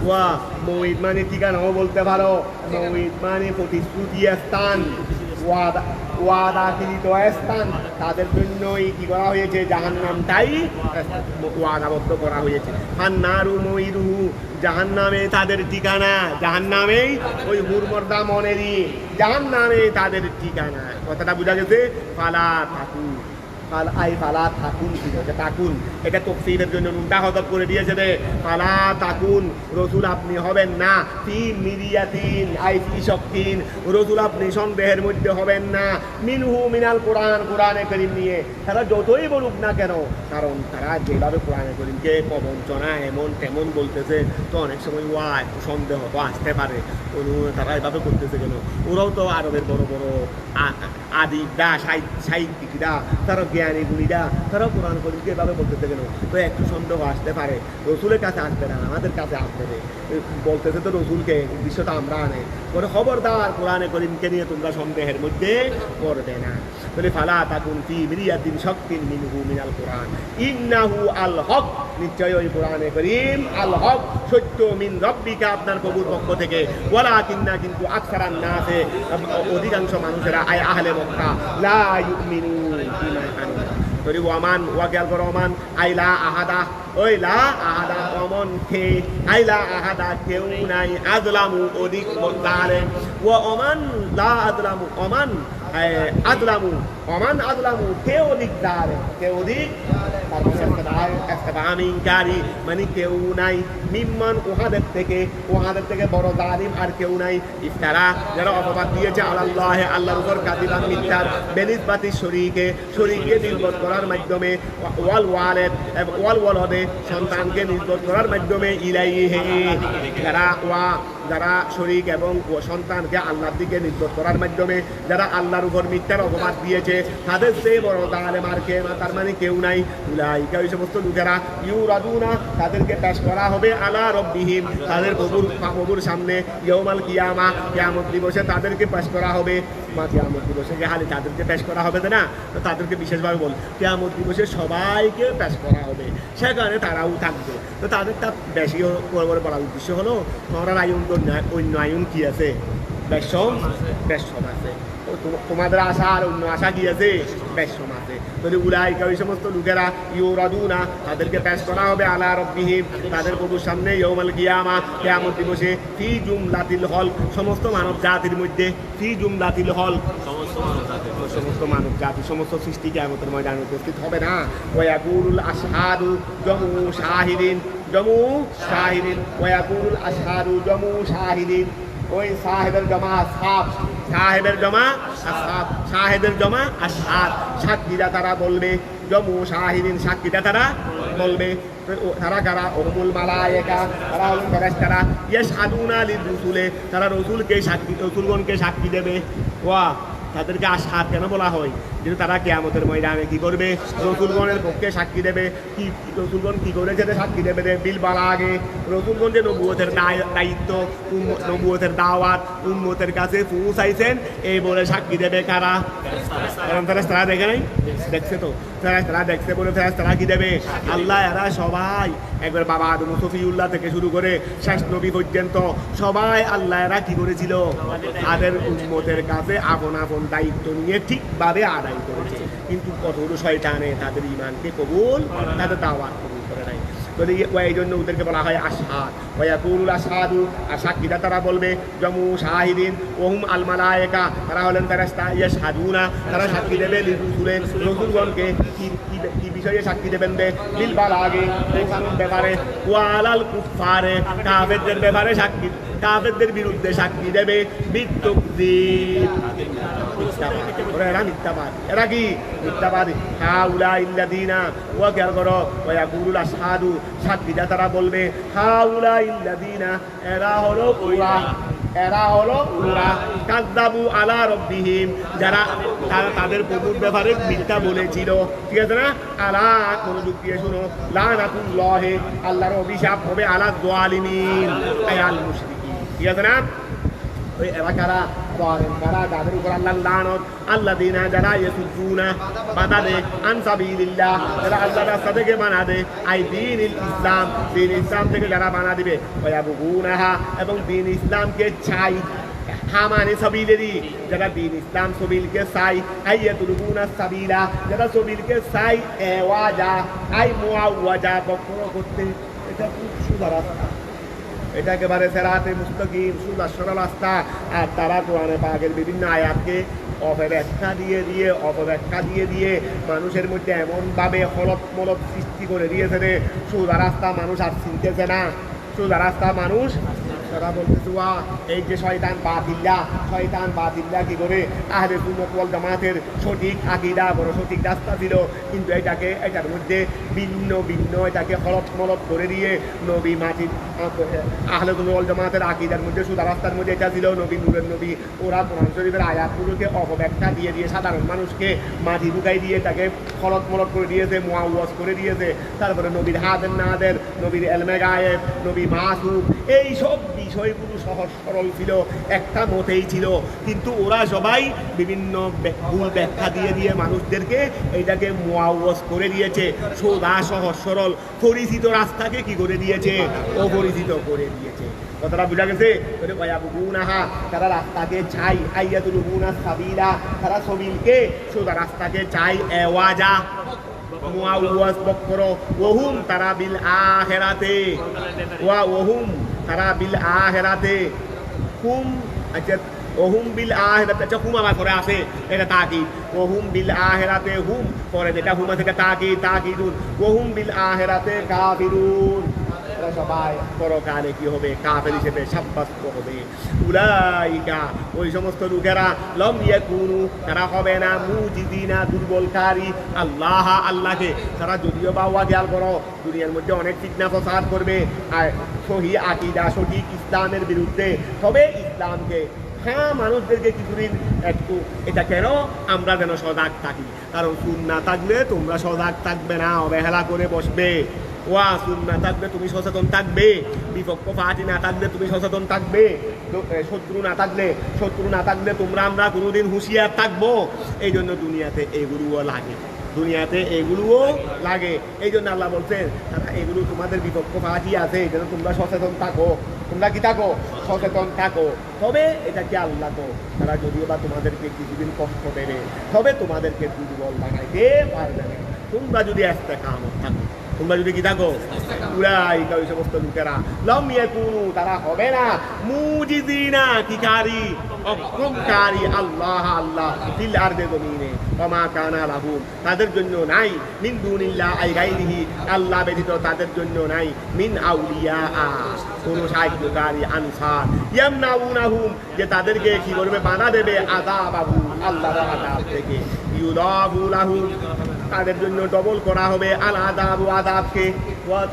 ওয়া মৌইদ মানে ঠিকানাও বলতে পারো, মৌইদ মানে প্রতিশ্রুতি স্থান, ওয়াদাকৃত স্থান, তাদের জন্যই কি করা হয়েছে, জাহান্নামটাই ওয়াদাবদ্ধ করা হয়েছে। ফান্নারু মৌইদুহু, জাহান্নামে তাদের ঠিকানা, জাহান্নামেই ওই হুরমর্দা মনেরই জাহান্নামে তাদের ঠিকানা। কথাটা বোঝা গেছে? ফালা থাকুন, ফালা থাকুন ছিল, তাকুন এটা তফসিরের জন্য নুনটা হজব করে দিয়েছে রে। ফালা তাকুন, রসুল আপনি হবেন না, তিন মিরিয়াতিন আইসি শক্তিন, রসুল আপনি সন্দেহের মধ্যে হবেন না, মিনহু মিনাল কোরআন, কোরআনে করিম নিয়ে তারা যতই বলুক না কেন, কারণ তারা যেভাবে কোরআনে করিমকে প্রবঞ্চনা এমন তেমন বলতেছে, তো অনেক সময় ওয়া একটু সন্দেহ তো আসতে পারে, তারা এভাবে করতেছে কেন? ওরাও তো আরবের বড় বড় আদিকরা, সাহিত্যিকরা, তারা জ্ঞানী গুণীরা, তারাও কোরআন করিমকে এভাবে বলতেছে কেন? তো একটু সন্দেহ আসতে পারে, রসুলের কাছে আসবে না, আমাদের কাছে আসবে না, বলতেছে তো রসুলকে, দৃশ্যটা আমরা আনে পরে খবরদার কোরআনে করিমকে নিয়ে তোমরা সন্দেহের মধ্যে পড়বে না। বলে ফালা তাকুন ফি মিরিয়াতিন শাক্কিন মিনহু মিনাল কোরআন ইন্নাহু আল হক, নিশ্চয় ওই কোরআনে করিম আল হক, সত্য, মিন রব্বিকা, আপনার প্রভুর পক্ষ থেকে, ওয়ালাকিন্না, কিন্তু আকসারান নাসে, অধিকাংশ মানুষেরা, আয় আহলে মক্কা, লা ইউমিনুন, ঈমান আনে না। তরি ওয়ামান, ওয়া খেয়াল করো, ওমান আইলা আহাদা, ওই লা আহাদা অমন খে, আইলা আহাদা কেউ নাই, আজলামু অধিক জালেম, ও অমান লা আজলামু, অমান আজলামু, অমান আজলামু কে অধিক জালেম, কে অধিক, ইনকারি মানে কেউ নাই, মিম্মান উহাদের থেকে বড় জালিম আর কেউ নাই, ইফতারা যারা অপবাদ দিয়েছে আল্লাহ, আল্লাহর উপর, কাদিবান মিথ্যার, বেনিসবাতি শরীকে নির্বোধ করার মাধ্যমে, ওয়াল ওয়ালেদ এবং ওয়াল ওয়ালদে সন্তানকে নির্বোধ করার মাধ্যমে, ইলাইহি যারা শরীক এবং সন্তানকে আল্লাহর দিকে নির্বোধ করার মাধ্যমে যারা আল্লাহর উপর মিথ্যার অপবাদ দিয়েছে, তাদের চেয়ে বড় জালেম আর কে, তার মানে কেউ নাই। উলাইকা, ওই সমস্ত লোকেরা, ইউরাদুনা, তাদেরকে পেশ করা হবে, আলা রব্বিহিম, তাদের প্রভুর সামনে, ইয়াউমাল কিয়ামা, কিয়ামত দিবসে তাদেরকে পেশ করা হবে। মা কিয়ামত দিবসে খালি তাদেরকে পেশ করা হবে না, তো তাদেরকে বিশেষভাবে বল, কিয়ামত দিবসে সবাইকে পেশ করা হবে, সেখানে তারাও থাকবে। তো তাদেরটা বেশি বলার উদ্দেশ্য হলো, তোমরা অন্য আয়ুন কি আছে, বেশম আছে, তোমাদের আশা আর অন্য আশা কি আছে, বেশম আছে। যদি উলাইকা, ওই সমস্ত লোকেরা, ইউরাদুনা, তাদেরকে পেশ করা হবে, আলা রব্বিহিম, তাদের প্রভুর সামনে, ইয়াউমাল কিয়ামা, কিয়ামত দিবসে, ফি জুমলাতিল হল, সমস্ত মানব জাতির মধ্যে, ফি জুমলাতিল হল, সমস্ত মানব জাতি, সমস্ত সৃষ্টি কিয়ামতের ময়দানে উপস্থিত হবে না। ওয়া ইয়াকুলুল আশহাদু জামু শাহিদিন, ওয়া ইয়াকুলুল আশহাদু জামু শাহিদিন, ওই সাহেবের জমা আসহাব, সাহেবের জমা আসহাব, সাক্ষীরা তারা বলবে, জমু শাহিদিন, সাক্ষীরা তারা বলবে, তারা কারা, ওহুমুল মালায়েকা, তারা হলেন ফেরেশতারা, ইয়াশহাদুনা লিররুসুলে, তারা রসুলগণকে সাক্ষী দেবে। ওয়া, তাদেরকে আসহাব কেন বলা হয়? যেহেতু তারা কিয়ামতের ময়দানে কি করবে, রসুলগণের পক্ষে সাক্ষী দেবে। কি রসুলগণ কি করেছে সাক্ষী দেবে? বিল বালাগে, রসুলগণ যে নবুয়তের দায়িত্ব, নবুয়তের দাওয়াত উম্মতের কাছে পৌঁছাইছেন, এই বলে সাক্ষী দেবে কারা? কারণ ফেরেশতারা দেখে নাই, দেখছে তো, ফেরেশতারা দেখছে বলে ফেরেশতারা কি দেবে? আল্লাহ, এরা সবাই একবার বাবা আদম সফিউল্লাহ থেকে শুরু করে শেষ নবী পর্যন্ত সবাই আল্লাহ এরা কি করেছিল, তাদের উম্মতের কাছে আপন আপন দায়িত্ব নিয়ে ঠিকভাবে আদায় করেছে। কিন্তু কতগুলো শয়তানে তাদের ঈমানকে কবুল, তাদের দাওয়াত কবুল করে নাই। তো এই জন্য ওদেরকে বলা হয় আসহাদ। ওয়া ইয়াকুলুল আশহাদু, আর সাক্ষীরা তারা বলবে, জামু শাহিদিন ওহুম আল মালায়েকা, তারা হলেন ফেরেশতা, ইয়াশহাদুনা, তারা সাক্ষী দেবে লিররুসুলে, রসুলগণকে। কি বিষয়ে সাক্ষী দেবেন? বিল বালাগে, পৌঁছানোর ব্যাপারে, ওয়া আলাল কুফফারে, কাফেরদের ব্যাপারে সাক্ষী, কাফেরদের বিরুদ্ধে সাক্ষী দেবে, বিত্তাকযীব, এরা মিথ্যাবাদ, এরা কি মিথ্যাবাদী। হাউলা ইল্লাযীনা, ওয়া খেয়াল করো, ওয়া ইয়াকুলুল আশহাদু, সাক্ষীরা তারা বলবে, হাউলা ইল্লাযীনা, এরা হলো ওরা, কাযযাবু আলা রাব্বিহিম, যারা তাদের প্রভুর ব্যাপারে মিথ্যা বলেছিল। ঠিক আছে না? আলা, মনোযোগ দিয়ে শুনো, লানাতুল্লাহি, আল্লাহর অভিশাপ হবে, আলা যালিমিন, আল মুশরিকিন। ঠিক আছে না? ওই এলাকারা জালেম কারা যাদের উপর আল্লাহর লানত আল্লাযিনা যারা ইয়াসুদ্দুনা বাধা দেয় আন সাবিলিল্লাহ যারা আল্লাহর রাস্তা থেকে বাধা দেয় আই দ্বীনিল ইসলাম দ্বীন ইসলাম থেকে যারা বাধা দিবে ওয়ায়াবগুনাহা এবং দ্বীন ইসলামকে চাই হামানে সাবিলেরই যারা দ্বীন ইসলাম সবিলকে চাই আইয়াতুলুনা সাবিলা যারা সবিলকে চাই এওয়াজা আই মুআওয়াজা বক্র করতে এটা খুব সোজা রাস্তা এটা একেবারে সিরাতে মুস্তাকিম সোজা সরল রাস্তা আর তারা কোরআনে পাকের বিভিন্ন আয়াতকে অপব্যাখ্যা দিয়ে দিয়ে মানুষের মধ্যে এমনভাবে হলফ মলফ সৃষ্টি করে দিয়েছে রে সোজা রাস্তা মানুষ আর চিনতেছে না সোজা রাস্তা মানুষ তারা বলতেছে এই যে শয়তান বাতিল্লা কি করে আহলে সুন্নাত ওয়াল জামাতের সঠিক আকীদা বড় সঠিক রাস্তা ছিল কিন্তু এটার মধ্যে ভিন্ন এটাকে হলফ মলফ করে দিয়ে নবী মাটি আহলে সুন্নাত ওয়াল জামাতের আকীদার মধ্যে সোজা রাস্তার মধ্যে এটা ছিল নবী নূরের নবী ওরা কোরআন শরীফের আয়াতগুলোকে অপব্যাখ্যা দিয়ে সাধারণ মানুষকে মাটি ঢুকাই দিয়ে তাকে হলফ মলফ করে দিয়েছে মুআওয়াজ করে দিয়েছে তারপরে নবীর হাতের নাদের নবীর এলমে গায়েব নবী মাসুম এই সব বিষয়গুলো সহজ সরল ছিল একটা মতেই ছিল কিন্তু ওরা সবাই বিভিন্ন ভুল ব্যাখ্যা দিয়ে মানুষদেরকে এইটাকে মুআওয়াজ করে দিয়েছে সোজা সহজ সরল পরিচিত রাস্তাকে কি করে দিয়েছে অপরিচিত করে দিয়েছে কথাটা বুঝা গেছে তারা রাস্তাকে চাই আইয়াতুলুনা সাবিলা তারা সবিলকে সোজা রাস্তাকে চাই এওয়াজা মুআওয়াজ বক্র ওহুম তারা বিল আখিরাতে ওহুম তারা বিল আখিরাতে হুম আচ্ছা ওহুম বিল আখিরাতে আচ্ছা হুম আবার পরে আসে এটা তাকিদ ওহুম বিল আখিরাতে হুম পরে যেটা হুম আছে এটা তাকিদুন ওহুম বিল আখিরাতে কাফিরুন সবাই পরকালে কি হবে কাফের হিসেবে সাব্যস্ত হবে উলাইকা ওই সমস্ত লোকেরা লম ইয়াকুনু তারা হবে না মুজিদিনা দুর্বলকারী আল্লাহকে তারা যদিও বা ওয়াজিয়াল করো দুনিয়ার মধ্যে অনেক ফিতনা প্রচার করবে আর সহিহ আকীদা সঠিক ইসলামের বিরুদ্ধে তবে ইসলামকে হ্যাঁ মানুষদেরকে কিছুদিন একটু এটা কেন আমরা যেন সজাগ থাকি কারণ সুন্নাহ থাকলে তোমরা সজাগ থাকবে না অবহেলা করে বসবে সুন্নাহ থাকলে তুমি সচেতন থাকবে বিপক্ষ পার্টি না থাকলে তুমি সচেতন থাকবে শত্রু না থাকলে তোমরা আমরা কোনোদিন হুঁশিয়ার থাকবো এই জন্য দুনিয়াতে এগুলোও লাগে এই জন্য আল্লাহ বলছেন তারা এগুলো তোমাদের বিপক্ষ পার্টি আছে এই জন্য তোমরা সচেতন থাকো তোমরা কি থাকো সচেতন থাকো তবে এটা কি আল্লাহ তো তারা যদিও বা তোমাদেরকে কিছুদিন কষ্ট দেবে তবে তোমাদেরকে দুর্বল বানাইতে পারবে না তোমরা যদি ইস্তেকামত থাকো তোমরা যদি কি থাকো উলাইকা ওই সমস্ত লোকেরা লাম ইয়াকুনু তারা হবে না মুজিদিনা কিকারী অক্রমকারী আল্লাহ ফিল আরদে জমিনে ওমা কানা লাহুম তাদের জন্য নাই মিন দুনিল্লাহ আই গায়রিহি আল্লাহ ব্যতীত তাদের জন্য নাই মিন আউলিয়া কোন সাহায্যকারী আনসার ইয়ামনাউনাহুম যে তাদেরকে কি করবে বাধা দেবে আযাবাহু আল্লাহর আযাব থেকে ইউদাফু লাহুম তাদের জন্য ডবল করা হবে আল আযাব আযাবকে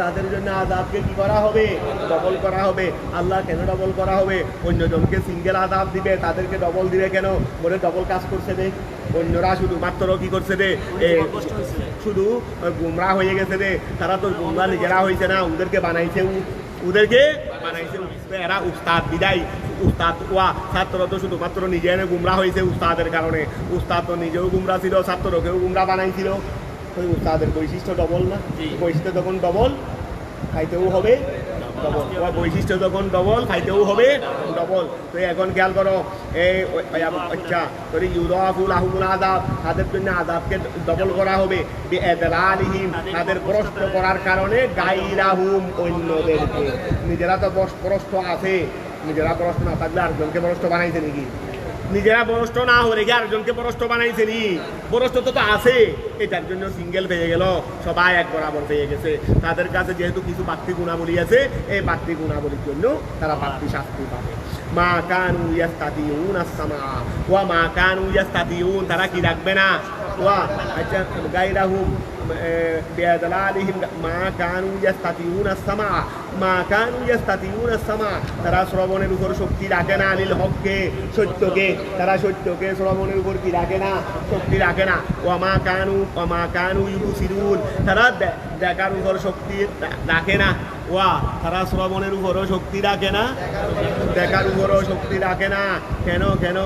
তাদের জন্য আযাবকে কি করা হবে ডবল করা হবে আল্লাহ কেন ডবল করা হবে অন্যজনকে সিঙ্গেল আযাব দিবে তাদেরকে ডবল দিবে কেন বলে ডবল কাজ করছে রে অন্যরা শুধু মাত্র কি করছে রে শুধু গুমরাহ হয়ে গেছে রে তারা তো গুমরাহ নিজেরা হয়েছে না ওদেরকে বানাইছে এরা উস্তাদ বিদায় উস্তাদ ছাত্র তো শুধুমাত্র নিজে গুমরা হয়েছে উস্তাদের কারণে উস্তাদ তো নিজেও গুমরা ছিল ছাত্রকেও গুমরা বানাইছিল ওই উস্তাদের বৈশিষ্ট্য ডবল না বৈশিষ্ট্য যখন ডবল খাইতেও হবে ডবল বৈশিষ্ট্য যখন ডবল খাইতেও হবে ডবল তো এখন খেয়াল করো আচ্ছা তোর ইউদাফুল আহুল আযাব তাদের জন্য আযাবকে ডবল করা হবে বিআদলালিহিম তাদের ভ্রষ্ট করার কারণে গায়রাহুম অন্যদেরকে নিজেরা তো ভ্রষ্ট আছে নিজেরা ভ্রষ্ট না থাকলে আরেকজনকে ভ্রষ্ট বানাইছে নাকি নিজেরা ভ্রষ্ট না হলে কি আরেকজনকে ভ্রষ্ট বানাইছে নি ভ্রষ্ট তো আছে এটার জন্য সিঙ্গেল পেয়ে গেল সবাই এক বরাবর পেয়ে গেছে তাদের কাছে যেহেতু কিছু বাড়তি গুণাবলী আছে এই বাড়তি গুণাবলীর জন্য তারা বাড়তি শাস্তি পাবে মা কানু ইয়াস্তাতিউন আস-সামা ওয়া মা কানু ইয়াস্তাতিউন তারা কি রাখবে না ওয়া আচ্ছা গায়রাহুম বিআদলালিহিম মা কানু ইয়াস্তাতিউন আস-সামা মা কানু ইয়াস্তাতিউন আস-সামা তারা শ্রবণের উপর শক্তি রাখে না আনিল হককে সত্যকে তারা সত্যকে শ্রবণের উপর কি রাখে না শক্তি রাখে না ওয়া মা কানু ইউবসিরুন তারা দেখার উপর শক্তি রাখে না ওয়া তারা শ্রবণের উপরও শক্তি রাখে না, দেখার উপরও শক্তি রাখে না। কেন কেন?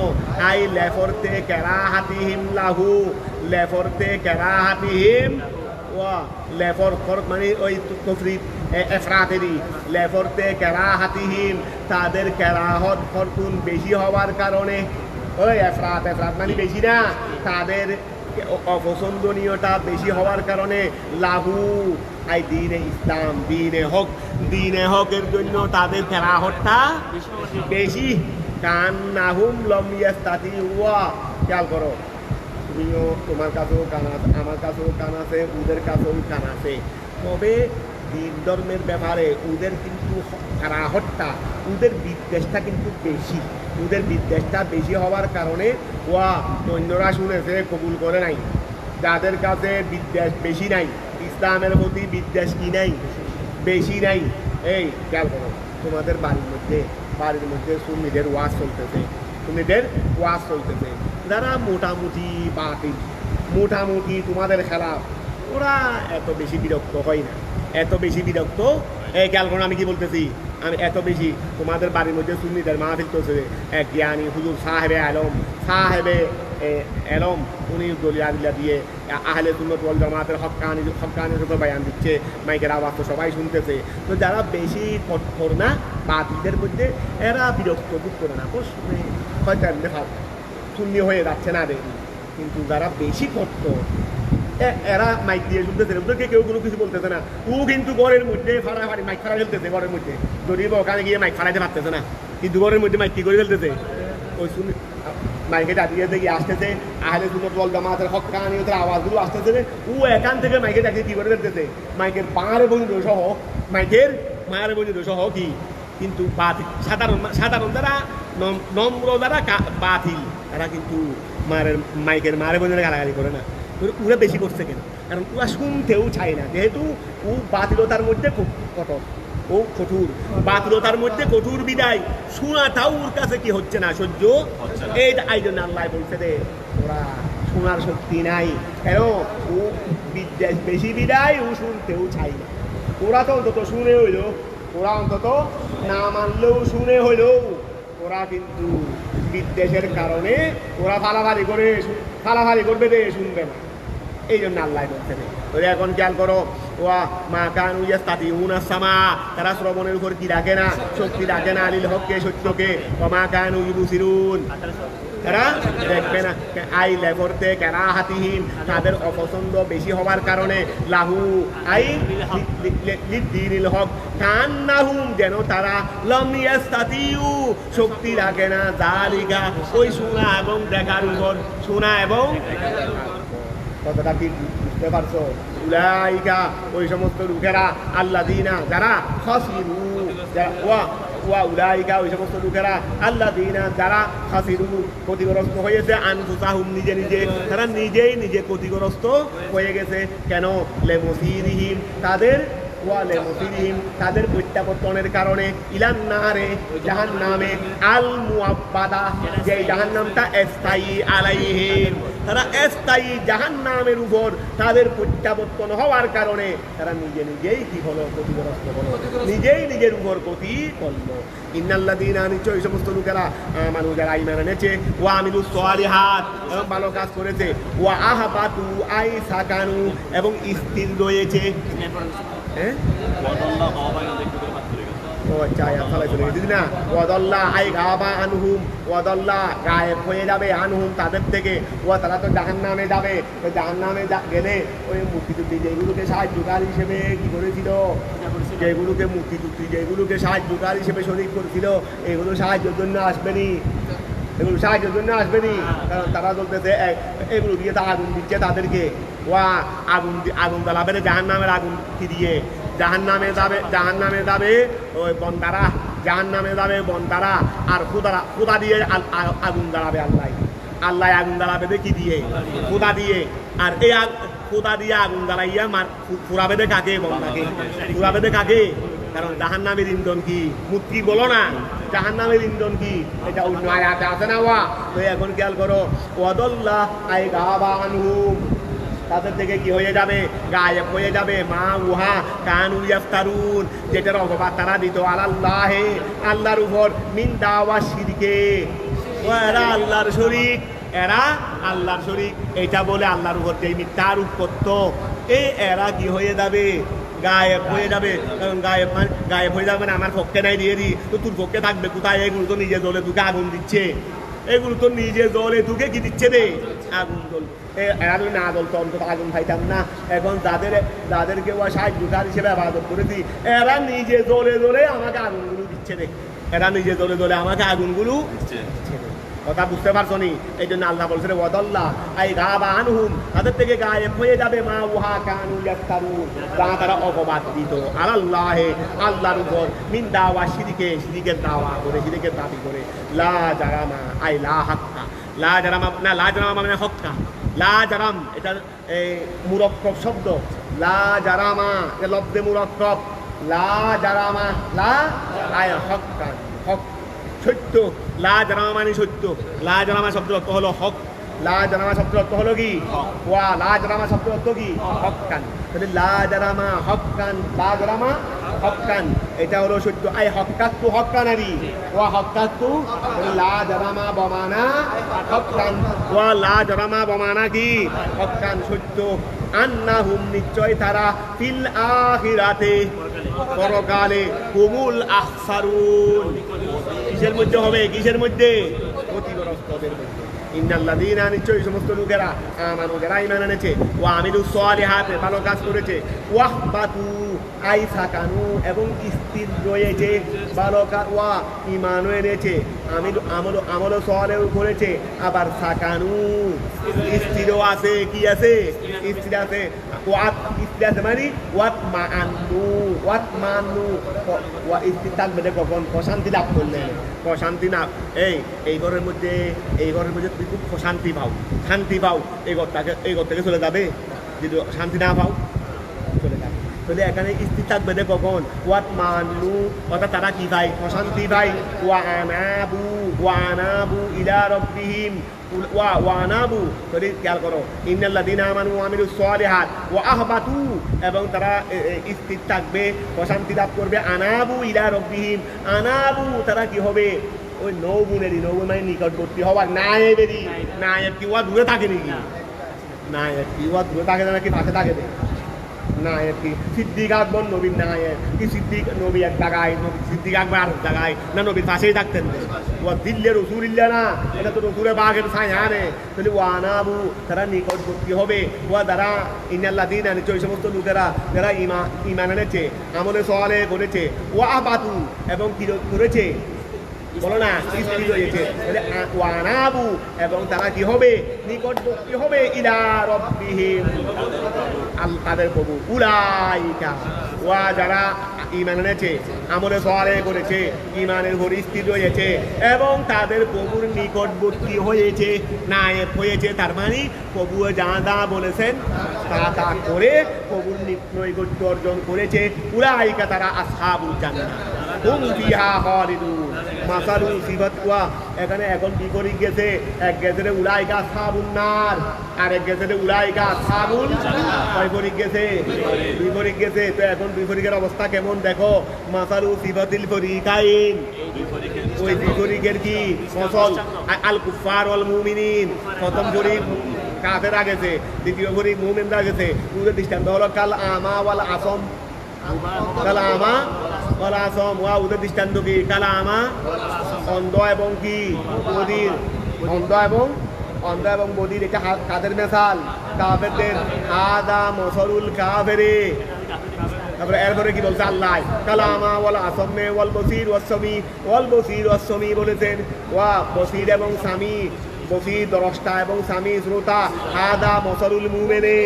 আই লেফরতে কেরাহাতিহিম লাহু, লেফরতে কেরাহাতিহিম ওয়া লেফর মানে ওই তফরিদ এফরাতেরই, লেফরতে কেরাহাতিহিম তাদের কেরাহত ফরতুন বেশি হওয়ার কারণে, ওই এফরাত মানে বেশি না, তাদের অপছন্দনীয়তা বেশি হওয়ার কারণে লাহু আই দিনে ইসলাম, দিনে হকের জন্য তাদের কেরাহতটা বেশি। কান নাহুম লম ইয়াস্তাতি ওয়া, খেয়াল করো, তুমিও তোমার কাছেও কান আছে, আমার কাছেও কান আছে, ওদের কাছেও কান আছে, তবে দিন ধর্মের ব্যাপারে ওদের কিন্তু কারাহতটা, ওদের বিদ্বেষটা কিন্তু বেশি, ওদের বিদ্বেষটা বেশি হওয়ার কারণে ওয়া অন্যরা শুনেছে কবুল করে নাই। যাদের কাছে বিদ্বেষ বেশি নাই, ইসলামের প্রতি বিদ্বেষ কি নাই, বেশি নাই। এই খেয়াল করো, তোমাদের বাড়ির মধ্যে সুন্নিদের ওয়াজ চলতেছে, যারা মোটামুটি বাতিল, মোটামুটি তোমাদের খেলাফ, ওরা এত বেশি বিরক্ত হয় না, এত বেশি বিরক্ত। এই খেয়াল করো আমি কি বলতেছি, আমি এত বেশি তোমাদের বাড়ির মধ্যে সুন্নিদের মাহফিল চলছে, এক জ্ঞানী হুজুর সাহেবে আলম উনি দলিয়া দিয়ে আহলে সুন্নাত ওয়াল জামাতের হক্কানি যত বয়ান দিচ্ছে, মাইকের আওয়াজ তো সবাই শুনতেছে। তো যারা বেশি কঠোর না বাতিলদের মধ্যে, এরা বিরক্ত বোধ করে না, হয়তো এমনি শূন্য হয়ে যাচ্ছে না দেখি। কিন্তু যারা বেশি কঠোর, এরা মাইক দিয়ে শুনতেছে, ওদেরকে কেউ কোনো কিছু বলতেছে না। ও কিন্তু ঘরের মধ্যে ফাড়াফাড়ি মাইক ফাড়া ফেলতেছে, ঘরের মধ্যে যদি ওখানে গিয়ে মাইক ফাড়াইতে পারতেছে না, কিন্তু ঘরের মধ্যে মাইক কি করে ফেলতেছে, ওই মাইকে দাঁড়িয়ে দিয়ে আসতেছে, আহলে সুন্নাত ওয়াল জামাতের হক্কানি ওদের আওয়াজগুলো আসতেছে, ও এখান থেকে মাইকে দাঁড়িয়ে কি করে ফেলতেছে, মাইকের পাহাড়ে বন্ধু সহ, মাইকের মায়ের বন্ধু সহ কি। কিন্তু বাতিল সাধারণ যারা নম্র যারা বাতিল, তারা কিন্তু মাইকের মায়ের বন্ধু গালাগালি করে না। ওরা বেশি করছে কেন? কারণ ওরা শুনতেও চায় না, যেহেতু ও বাতিলতার মধ্যে খুব কঠোর, ও কঠোর, বাতিলতার মধ্যে কঠোর বিদায় শোনাটাও ওর কাছে কি হচ্ছে না, সহ্য। এই জন্য আল্লাহ বলছে রে, ওরা শোনার শক্তি নাই, কেন? ও বিদ্বেষ বেশি বিদায় ও শুনতেও চাই না। ওরা তো অন্তত শুনে হইল, ওরা অন্তত না মানলেও শুনে হইল, ওরা কিন্তু বিদ্বেষের কারণে ওরা ফালাফালি করবে রে, শুনবে না। এই জন্য আল্লাহ বলছে ওরা। এখন খেয়াল করো, ওয়া মা কানু ইয়াস্তাতিউনা সামা, তারা শ্রবণের উপর কি রাখে না, শক্তি রাখে না, আলিল হককে সত্যকে, ওয়া মা কানু ইউবসিরুন, তারা দেখবে না। আই লেফরতে কেরাহাতিহিম, তাদের অপছন্দ বেশি হওয়ার কারণে, লাহু আই লিদ্দিনিল হক, কান্নাহুম যেন তারা লাম ইয়াস্তাতিউ শক্তি রাখে না, যালিকা ওই শোনা এবং দেখার উপর, শোনা এবং কতটা কি বুঝতে পারছো? উলাইকা ওই সমস্ত লোকেরা, আল্লাযীনা যারা খাসিরু, ওয়া উলাইকা ওই সমস্ত লোকেরা, আল্লাযীনা যারা খাসিরু ক্ষতিগ্রস্ত হয়েছে, আনফুসাহুম নিজে, তারা নিজে ক্ষতিগ্রস্ত হয়ে গেছে। কেন? লেমসিরিহিম তাদের প্রত্যাবর্তনের কারণে, ইলান নারে জাহান্নামে, আল মুআব্বাদা যে জাহান্নামটা স্থায়ী, আলাইহিম তারা স্থায়ী জাহান্নামের উপর তাদের প্রত্যাবর্তন হওয়ার কারণে তারা নিজেই কি হলো, ক্ষতিগ্রস্ত হলো, নিজের উপর ক্ষতি করলো। ইন্নাল্লাযীনা নিশ্চয়ই সমস্ত লোকেরা আমানু যারা ঈমান এনেছে, ওয়া আমিলুস সালিহাত এবং ভালো কাজ করেছে, ওয়া আহবাতু আই সাকানু এবং স্থির রয়েছে। হ্যাঁ ও আচ্ছা, আয়াত ফালাই চলে গেছে না। ওয়াদাল্লা আই গাবা আনহুম, ওয়াদাল্লা গায়েব হয়ে যাবে, আনহুম তাদের থেকে, ওয়া তারা তো জাহান্নামে যাবে। তো জাহান্নামে গেলে ওই মূর্তিটুর্তি যেগুলোকে সাহায্যকারী হিসেবে কি করেছিল, যেগুলোকে সাহায্যকারী হিসেবে শরীক করেছিল, এগুলো সাহায্যের জন্য আসবেনি, কারণ তারা বলতেছে এগুলো দিয়ে তা আগুন দিচ্ছে তাদেরকে। ওয়া আগুন জ্বালাবে, জাহান্নামের আগুন কি দিয়ে, জাহান্নামে যাবে ওই বন্দারা, আর খুদা দিয়ে আগুন জ্বালাবে, আল্লাহ আগুন জ্বালাবে কি দিয়ে, খুদা দিয়ে। আর এই খুদা দিয়ে আগুন জ্বালাইয়া ফুরাবে কাকে, বন্দাকে ফুরাবে কাকে? কারণ জাহান্নামের ইন্ধন কি, মূর্তি বলো না, জাহান্নামের ইন্ধন কি, এটা অন্য আয়াতে আছে না। ওয়া তো এখন খেয়াল করো, ওয়াদাল্লাহ আই গাবা আনহুম, তাদের থেকে কি হয়ে যাবে? গায়েব হয়ে যাবে। মা উহা কানু ইয়াফতারুন, যেটার অপবাদ তারা দিত আলাল্লাহে, আল্লাহর উপর, মিন দাওয়া শিরকে, এরা আল্লাহর শরীক, এরা আল্লাহর শরীক, এটা বলে আল্লাহর উপর যে মিথ্যা আরোপ করত, এরা কি হয়ে যাবে? গায়েব হয়ে যাবে। কারণ গায়েব হয়ে যাবে না, আমার পক্ষে নাই দিয়ে দি, তো তোর পক্ষে থাকবে কোথায়? এগুলো তো নিজে জ্বলে তোকে আগুন দিচ্ছে, এগুলো তো নিজে জ্বলে তোকে কি দিচ্ছে রে? আগুন জ্বল। এরা যদি না জ্বলতো অন্তত আগুন খাইতাম না। এখন যাদেরকে সাহায্যকার হিসেবে আবাদত করেছি, এরা নিজে জ্বলে জ্বলে আমাকে আগুনগুলো দিচ্ছে রে, এরা নিজে জ্বলে জ্বলে আমাকে আগুনগুলো দিচ্ছে রে। কথা বুঝতে পারছো নি? এই জন্য আল্লাহ বলছে রে ওয়াদাল্লাহ আই গাবা আনহুম, তাদের থেকে গায়েব হয়ে যাবে মা উহা কানু ইয়াফতারুন, তারা অপবাদ দিত আলাল্লাহে, আল্লাহর উপর, মিন দাওয়া শিরকে, শিরকের দাওয়া করে, শিরকের দাবি করে। লা জারামা আই লা হাক্কা, লা জারামা না, লা জারামা মানে হক্কা, লা জারাম এটা মুরাক্কাব শব্দ, লা জারামা এটা লব্ধে মুরাক্কাব, লা জারামা, লা আই হক্কা, হক সত্য, লা জারামা মানে সত্য, লা জারামা শব্দের অর্থ হলো হক, লা জারামা শব্দের অর্থ হলো কি? ওয়া লা জারামা শব্দের অর্থ কি? হক্কান। তাহলে লা জারামা হক্কান, লা জারামা হক্কান, এটা হলো সত্য। আই হক্কাতু হক্কানারি, ওয়া হক্কাতু, লা জারামা বমানা হক্কান, ওয়া লা জারামা বমানা কি? হক্কান, সত্য। আন্নাহুম নিশ্চয় তারা, ফিল আখিরাতে পরকালে, হুমুল আখসারুন, কিসের মধ্যে হবে? কিসের মধ্যে? ক্ষতিগ্রস্তদের মধ্যে। ইন্নাল্লাযীনা, নিশ্চয়ই সমস্ত লোকেরা, আমানু যারা ঈমান এনেছে, ওয়া আমিলুস সালিহাত, ভালো কাজ করেছে, ওয়াহবাতু আই সাকানু, এবং স্থির রয়েছে, ভালো কাজ, ওয়া ঈমানও এনেছে, আমল সালেহ করেছে, আবার সাকানু স্থিরও আছে। কি আছে? স্থির আছে। ওয়াত স্থির আছে মানে ওয়াত মানু, ওয়া স্থির থাকবে কখন? প্রশান্তি লাভ করলে। প্রশান্তি না, এই ঘরের মধ্যে তুমি খুব শান্তি পাও, শান্তি পাও, এই ঘর থেকে চলে যাবে। যদি শান্তি না পাও, চলে যাবে। তাহলে এখানে স্থির থাকবে কখন? ওয়াত মানু, অর্থাৎ তারা কি পায়? প্রশান্তি পায়। ওয়া আনাবু ইলা রাব্বিহিম, ওয়া আনাবু, তাহলে খেয়াল করো, ইন্নাল্লাযীনা আমানু ওয়া আমিলুস সালিহাত ওয়া আহবাতু, এবং তারা স্থির থাকবে, প্রশান্তি লাভ করবে। আনাবু ইলা রাব্বিহিম, আনাবু তারা কি হবে? ওই নৌবুনেরই, নৌবুন মানে নিকটবর্তী হওয়ার, নায়েবেরই, নায়েব কি ওয়া দূরে থাকে নাকি? নায়েব কি ওয়া দূরে থাকে নাকি পাশে থাকে? নায়েব কি সিদ্দিক আকবর নবীর নায়েব কি? সিদ্দিক নবী এক জায়গায়, সিদ্দিক আকবর আর জায়গায়, না নবীর পাশেই থাকতেন? ওয়া দিল্লে রসুলিল্লাহ না, এটা তো রসুলে বাঘের ছায়া নে। তাহলে ওয়া আনাবু তারা নিকটবর্তী হবে। ওয়া দ্বারা ইন্নাল্লাযীনা, নিশ্চয়ই সমস্ত লোকেরা যারা ঈমান এনেছে, আমলে সালেহ করেছে, ওয়া আহবাতু, এবং কি করেছে? বলো না, স্থির হয়েছে। ওয়ানাবু, এবং তারা কি হবে? নিকটবর্তী হবে, ইলা রাব্বিহিম, তাদের প্রভু। উলাইকা, ওয়া যারা ঈমান এনেছে, আমলে সালেহ করেছে, ঈমানের উপর স্থির রয়েছে, এবং তাদের প্রভুর নিকটবর্তী হয়েছে, নায়েব হয়েছে, তার মানে প্রভু যা বলেছেন তা করে প্রভুর নৈকট্য অর্জন করেছে। উলাইকা তারা আসহাবুল জান্নাহ হুম ফিহা খালিদুন। মাসালু সিফাত ওয়া, এখানে এখন বিপরীত গেছে, এক গেছে উলাইকা আসহাবুন নার, আর এক গেছে উলাইকা আসহাবুল বিপরীত গেছে, বিপরীত গেছে। তো এখন বিপরীতের অবস্থা কেমন দেখো। মাসালু সিফাতিল ফরিকাইন, ওই বিপরীতের কি ফসল? আল কুফার ওয়াল মুমিনিন, প্রথম ফরিক কাফেররা গেছে, দ্বিতীয় ফরিক মুমিনরা গেছে। ওদের দৃষ্টান্ত হলো কাল আমা ওয়াল আসম, কাল আমা ওয়াল আসম, ওয়া ওদের দৃষ্টান্ত কি? কাল আমা অন্ধ এবং কি বধির, অন্ধ এবং বধির। এটা কাদের মেসাল? কাফেরদের। আদা মসরুল কাফেরে। তারপরে এরপরে কি বলছে আল্লাহ? কালামা ওয়াল আসমে ওয়াল বসির ওয়াসমি, ওয়াল বসির ওয়াসমি বলেছেন, ওয়া বসির এবং সামি, বসির দ্রষ্টা এবং সামি শ্রোতা। আদা মসরুল মুমিনে,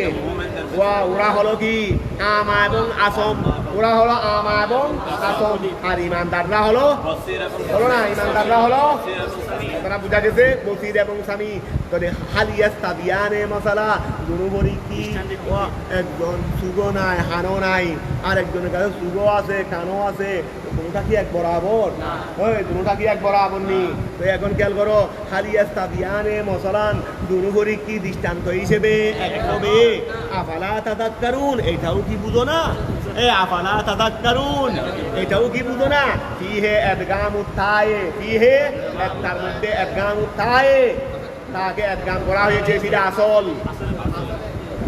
ওরা হলো কি? আমা এবং আসম, ওরা হলো আমা এবং আসম। আর ইমানদাররা হলো, বলো না, ইমানদাররা হলো, তারা বুঝা গেছে বসির এবং সামি। তাহলে হালিয়াস্তাবিয়ানে মশালা গুরুবরি কি? একজন সুগো নাই, হানো নাই, আর একজনের কাছে সুগো আছে, কানো আছে, দুটা কি এক বরাবর? ওই দুটা কি এক বরাবর নি? তো এখন খেয়াল করো, হালিয়াস্তাবিয়ানে মসলান দুনুহরি কি দৃষ্টান্ত হিসেবে এক হবে। আফালা তাযাক্কারুন, এটাও কি বুঝো না? আফালা তাযাক্কারুন, এটাও কি বুঝো না? ফিহে ইদগামুত তায়ে, ফিহে তার মধ্যে ইদগামুত তায়ে, তাকে ইদগাম করা হয়েছে সেটা আসল।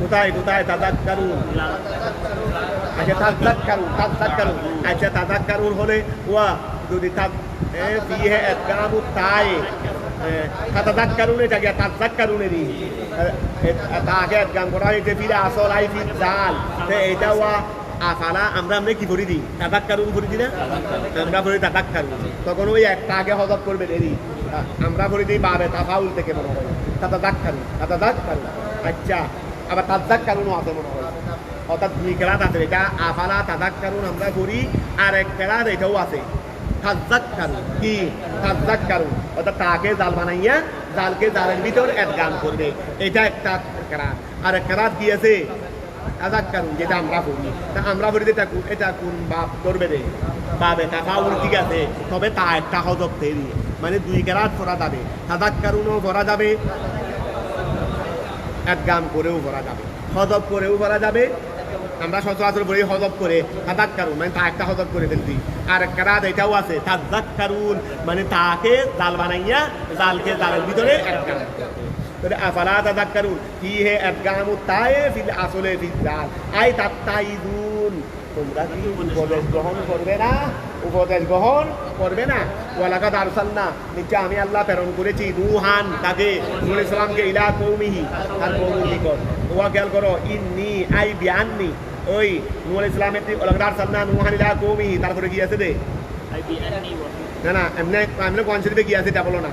কোথায় কোথায়? তাযাক্কারুন। আচ্ছা তাযাক্কারুন, আচ্ছা তাযাক্কারুন হলে ওয়া যদি ফিহে ইদগামুত তায়ে, তাযাক্কারুন এটা কি তাযাক্কারুনেরই তাকে ইদগাম করা হয়েছে ফিরে আসল আই ফিল জাল। এটা ওয়া আফালা আমরা কি করে দিই? তাযাক্কারুন করে দিই না? আমরা বলি তাযাক্কারুন, তখন ওই একটা আগে হযফ করবে দেরি। আমরা বলি দিই বাবে তাফাউল থেকে মনে হয় তাযাক্কারুন। আচ্ছা, আবার তাযাক্কারুনও আছে মনে হয়, অর্থাৎ দুই কেরাত আছে। এটা আফালা তাযাক্কারুন আমরা করি, আর এক কেরাত এটাও আছে তাযাক্কারুন। কি তাযাক্কারুন? অর্থাৎ তাকে জাল বানাইয়া জালকে জালের ভিতর ইদগাম করবে, এটা একটা কেরাত। আর এক কেরাত কি আছে? তাযাক্কারুন, যেটা আমরা পড়ি। তা আমরা পড়ি এটা কোন বাপ করবে রে? বাবে তাফাউল, ঠিক আছে। তবে তা একটা হযফ দেরি, মানে দুই কেরাত পড়া যাবে, তাযাক্কারুনও পড়া যাবে, ইদগাম করেও পড়া যাবে, হযফ করেও পড়া যাবে। আমরা সচরাচর বলি হযফ করে তাযাক্কারুন, মানে তা একটা হযফ করে ফেলছি। আর কেরাত এটাও আছে তাযাক্কারুন, মানে তাকে জাল বানাইয়া জালকে জালের ভিতরে ইদগাম করবে। আফালা তাযাক্কারুন ফিহে ইদগামুত তায়ে ফিল আসলে ফিল জাল আই তাত্তাইদুন, তোমরা কি উপদেশ গ্রহণ করবে না? উপদেশ গ্রহণ করবে না। ওয়ালাকাদ আরসালনা, নিশ্চয় আমি আল্লাহ প্রেরণ করেছি নূহান, তাকে নূহ আলাইহিস সালামকে, ইলা কওমিহি, তার কওমের নিকট। ওয়া খেয়াল করো, ইন্নী আই বিআন্নী, ওই নূহ আলাইহিস সালামের ওয়ালাকাদ আরসালনা নূহান ইলা কওমিহি, তারপরে কি আছে রে? আই বিআন্নী। না এমনি কোন শরীফে কি আছে এটা বলো না।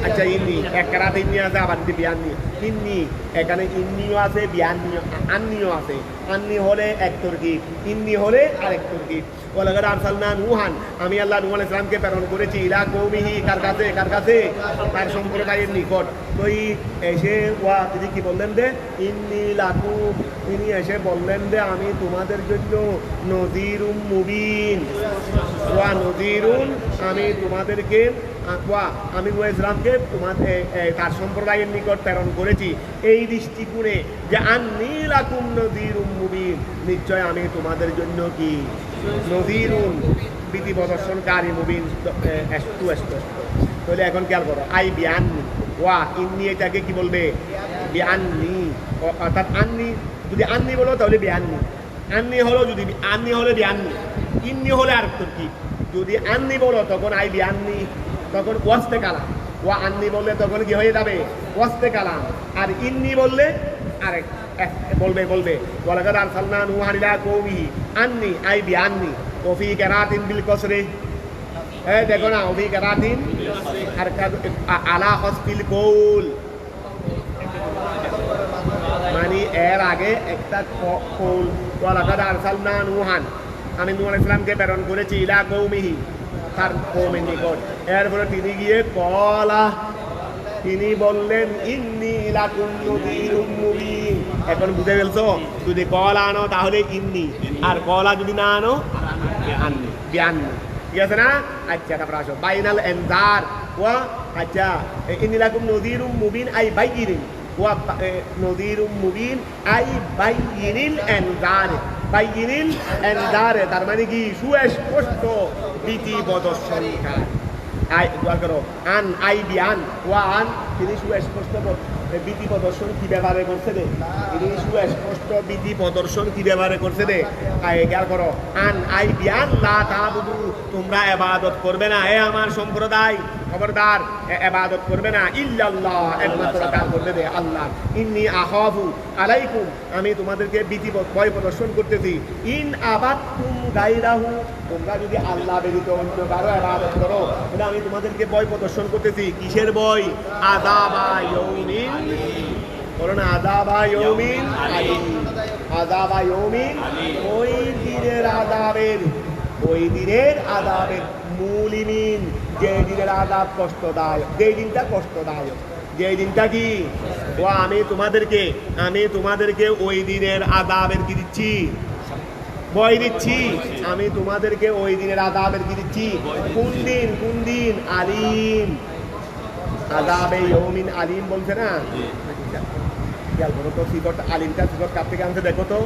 আচ্ছা, ইন্নি এক কেরাত ইন্নি আছে, আবার বিআন্নী। ইন্নি এখানে ইন্নিও আছে, বিআন্নিও আন্নিও আছে। আন্নি হলে এক তরকিব, ইন্নি হলে আরেক তরকিব। ওয়ালাকাদ আরসালনা নূহান, আমি আল্লাহ নূহ আলাইহিস সালামকে প্রেরণ করেছি, ইলা কওমিহি, কার কাছে? কার কাছে? তার সম্প্রদায়ের নিকট। তো এসে ওয়া তিনি কি বললেন দে? ইন্নী লাকুম, তিনি এসে বললেন যে আমি তোমাদের জন্য নযীরুম মুবিন। ওয়া নযীরুন, আমি তোমাদেরকে আমি নূহ আলাইহিস সালামকে তোমাদের তার সম্প্রদায়ের নিকট প্রেরণ করেছি এই দৃষ্টিকোণে যে আন্নী লাকুম নযীরুম মুবিন, নিশ্চয় আমি তোমাদের জন্য কি নযীরুন, বিধি প্রদর্শনকারী, মুবিন স্পষ্ট। তাহলে এখন খেয়াল করো, আই বিআন্নী, ওয়া ইন্নি এটাকে কি বলবে? বিআন্নী। অর্থাৎ আন্নি, যদি আন্নি বলো তাহলে বিআন্নী, আন্নি হলো, যদি আন্নি হলে বিআন্নী, ইন্নি হলে আর কি। যদি আন্নি বলো তখন আই বিআন্নী, তখন ওয়াস্তে কালাম। ওয়া আন্নি বললে তখন কি হয়ে যাবে? ওয়াস্তে কালাম। আর ইন্নি বললে আরেক বলবে ওয়ালাকাদ আরসালনা নূহান ইলা কওমিহি আন্নি আই বিআন্নী। ওফি কিরাতিন বিল কসরি, দেখো না, ওফি কিরাতিন আর আলা হসফিল কৌল, মানে এর আগে একটা কৌল। ওয়ালাকাদ আরসালনা নূহান, আমি নূহ আলাইহিস সালামকে প্রেরণ করেছি, ইলা কওমিহি, তার কওমের নিকট। এরপরে তিনি গিয়ে কলা, তিনি বললেন ইন্নী লাকুম নযীরুম মুবিন। এখন বুঝে ফেলছো? যদি কলা আনো তাহলে ইন্নী, আর কলা যদি না আনো আন্নী, বিআন্নী, ঠিক আছে না? আচ্ছা, তারপর আসো বাইনাল ইনজার ওয়া, আচ্ছা ইন্নী লাকুম নযীরুম মুবিন আই বাইয়িনিন, ওয়া নযীরুম মুবিন আই বাইয়িনিল ইনজার, বাইয়িনিল ইনজার তার মানে কি? সুস্পষ্ট ভীতি প্রদর্শনকারী। আই দোয়া করো, আন আই বিআন, ওয়া আন, তিনি সুস্পষ্ট ভীতি প্রদর্শন কি ব্যবহারে করছে দে? তিনি সুস্পষ্ট ভীতি প্রদর্শন কি ব্যবহারে করছে দে? খেয়াল করো, আন আই বিআন লা তা'বুদু, তোমরা ইবাদত করবে না, আমার সম্প্রদায় খবরদার ইবাদত করবে না, ইল্লাল্লাহ, একমাত্র কার করবে দে? আল্লাহ। ইন্নী আখাফু আলাইকুম, আমি তোমাদেরকে ভীতি ভয় প্রদর্শন করতেছি, ইন আবাদতুম গায়রাহু, তোমরা যদি আল্লাহ ব্যতীত অন্য কারো ইবাদত করো তাহলে আমি তোমাদেরকে ভয় প্রদর্শন করতেছি। কিসের ভয়? আযাবা ইয়াউমিন, বলো না, আযাবা ইয়াউমিন আলীম, আযাবা ইয়াউমিন, ওই দিনের আযাবের, ওই দিনের আযাবের, মুলিমিন, যে দিনের আযাব কষ্টদায়ক, যে দিনটা কষ্টদায়ক, যে দিনটা কি? ও আমি তোমাদেরকে ওই দিনের আযাবের কি দিচ্ছি? ভয় দিচ্ছি, আমি তোমাদেরকে ওই দিনের আযাবের কি দিচ্ছি? কোন দিন? আলিম, আযাবে ইয়াউমিন আলিম বলছে না? খেয়াল করো তো, সিফত আলিমটা সিফত কার থেকে আনছে দেখো তো,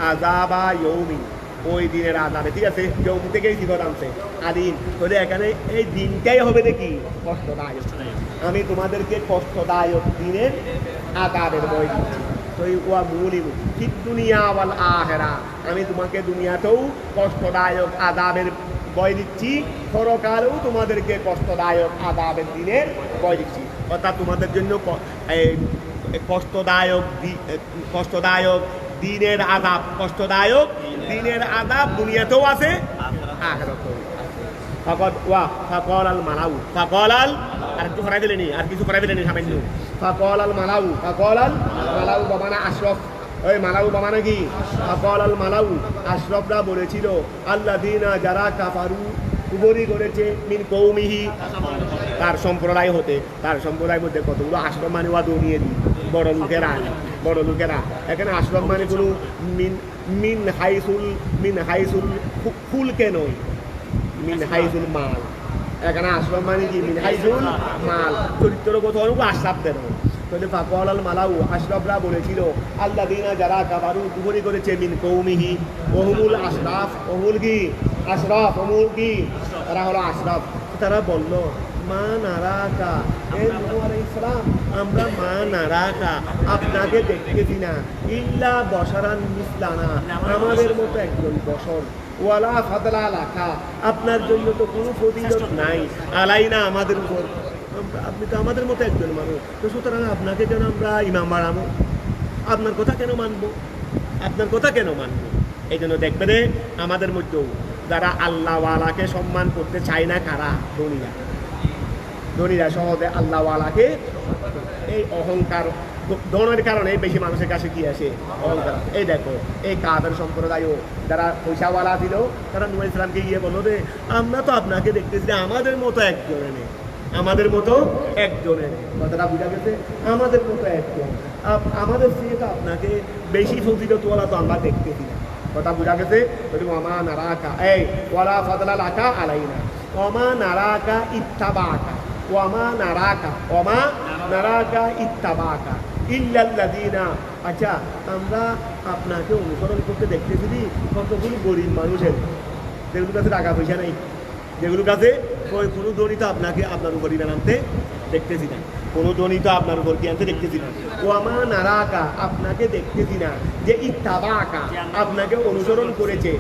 আযাবা ইয়াউমিন, ওই দিনের আযাবে, ঠিক আছে, ইয়াউম থেকেই সিফত আনছে আলিম। তাহলে এখানে এই দিনটাই হবে নাকি কষ্টদায়ক, আমি তোমাদেরকে কষ্টদায়ক দিনের আযাবের ভয় দিচ্ছি। তো ওয়া মুলিমু ফিদ দুনিয়া ওয়াল আখিরা, আমি তোমাকে দুনিয়াতেও কষ্টদায়ক আযাবের ভয় দিচ্ছি, পরকালেও তোমাদেরকে কষ্টদায়ক আযাবের দিনের ভয় দিচ্ছি। অর্থাৎ তোমাদের জন্য কষ্টদায়ক দিনের আযাব, কষ্টদায়ক দিনের আযাব দুনিয়াতেও আছে, আখিরাতেও আছে। ফাকাল আল মালাউ, আর একটু ফরাই দিলেনি, আর কিছু ফরাই দিলেনি সামান্য। ফাকাল আল মালাউ বামানা আশরাফ, ওই মালাউ বামানা কি? ফাকাল আল মালাউ, আশরাফরা বলেছিল, আল্লাযীনা যারা কাফারু কুফরি করেছে, মিন কওমিহি, তার সম্প্রদায় হতে, তার সম্প্রদায়ের মধ্যে কতগুলো আশরাফ মানে ওয়া দুনিয়ে দি বড় লোকেরা। এখানে আশরাফ মানে কোনো মিন হাইসুল ফুলকে নয়, মিন হাইসুল মাল। এখানে আশরাফ মানে কি? মিন হাইসুল মাল, চরিত্রগত অনুকূল আশরাফদের নয়। তাহলে ফাকাল আল মালাউ, আশরাফরা বলেছিল, আল্লাযীনা যারা কাফারু কুফরি করেছে, মিন কওমিহি, ওহুমুল আশরাফ, ওহুল কি? আশরাফ, ওহুল কি? তারা হলো আশরাফ। তারা বলল, মা নারাকা, হে নূহ আলাইহিস সালাম, আমরা মা নারাকা, আপনাকে দেখতেছি না, ইল্লা বশারান মিসলানা, আমাদের মতো একজন বশর, ওয়ালা ফাদলা লাকা, আপনার জন্য তো কোনো ফজিলত নাই, আলাইনা, আমাদের উপর, আপনি তো আমাদের মতো একজন মানুষ, তো সুতরাং আপনাকে কেন আমরা ইমাম বানাবো? আপনার কথা কেন মানবো? এই জন্য দেখবে আমাদের মধ্যেও যারা আল্লাহওয়ালাকে সম্মান করতে চায় না, কারা? ধনীরা সহজে আল্লাহওয়ালাকে, এই অহংকার ধনের কারণে বেশি মানুষের কাছে কি আসে? অহংকার। এই দেখো, এই কাফের সম্প্রদায়ও যারা পয়সাওয়ালা ছিল, তারা নূহ আলাইহিস সালামকে গিয়ে বললো যে, আমরা তো আপনাকে দেখতেছি আমাদের মতো একজনে নেই, কথাটা বুঝা গেছে? আমাদের মতো একজন, আমাদের থেকে তো আপনাকে বেশি ফজিলতওয়ালা তো আমরা দেখতেছি না, কথা বুঝা গেছে? ওমা নারাকা, এই ওয়ালা ফাদলা লাকা আলাইনা, ওমা নারাকা ইত্তাবাকা, ওমা নারাকা ইত্তাবাকা ইল্লাল্লাযীনা, আচ্ছা আমরা আপনাকে অনুসরণ করতে দেখতেছি কতগুলো গরিব মানুষের, যেগুলোর কাছে টাকা পয়সা নেই, যেগুলোর কাছে কোনো ধনী তো আপনাকে আপনার উপর ইমান আনতে দেখতেছি না, কোনো ধনী তো আপনার উপর কি আনতে দেখতেছি না। ওয়ামা নারাকা, আপনাকে দেখতেছি না, যে ইত্তাবাকা, আপনাকে অনুসরণ করেছে,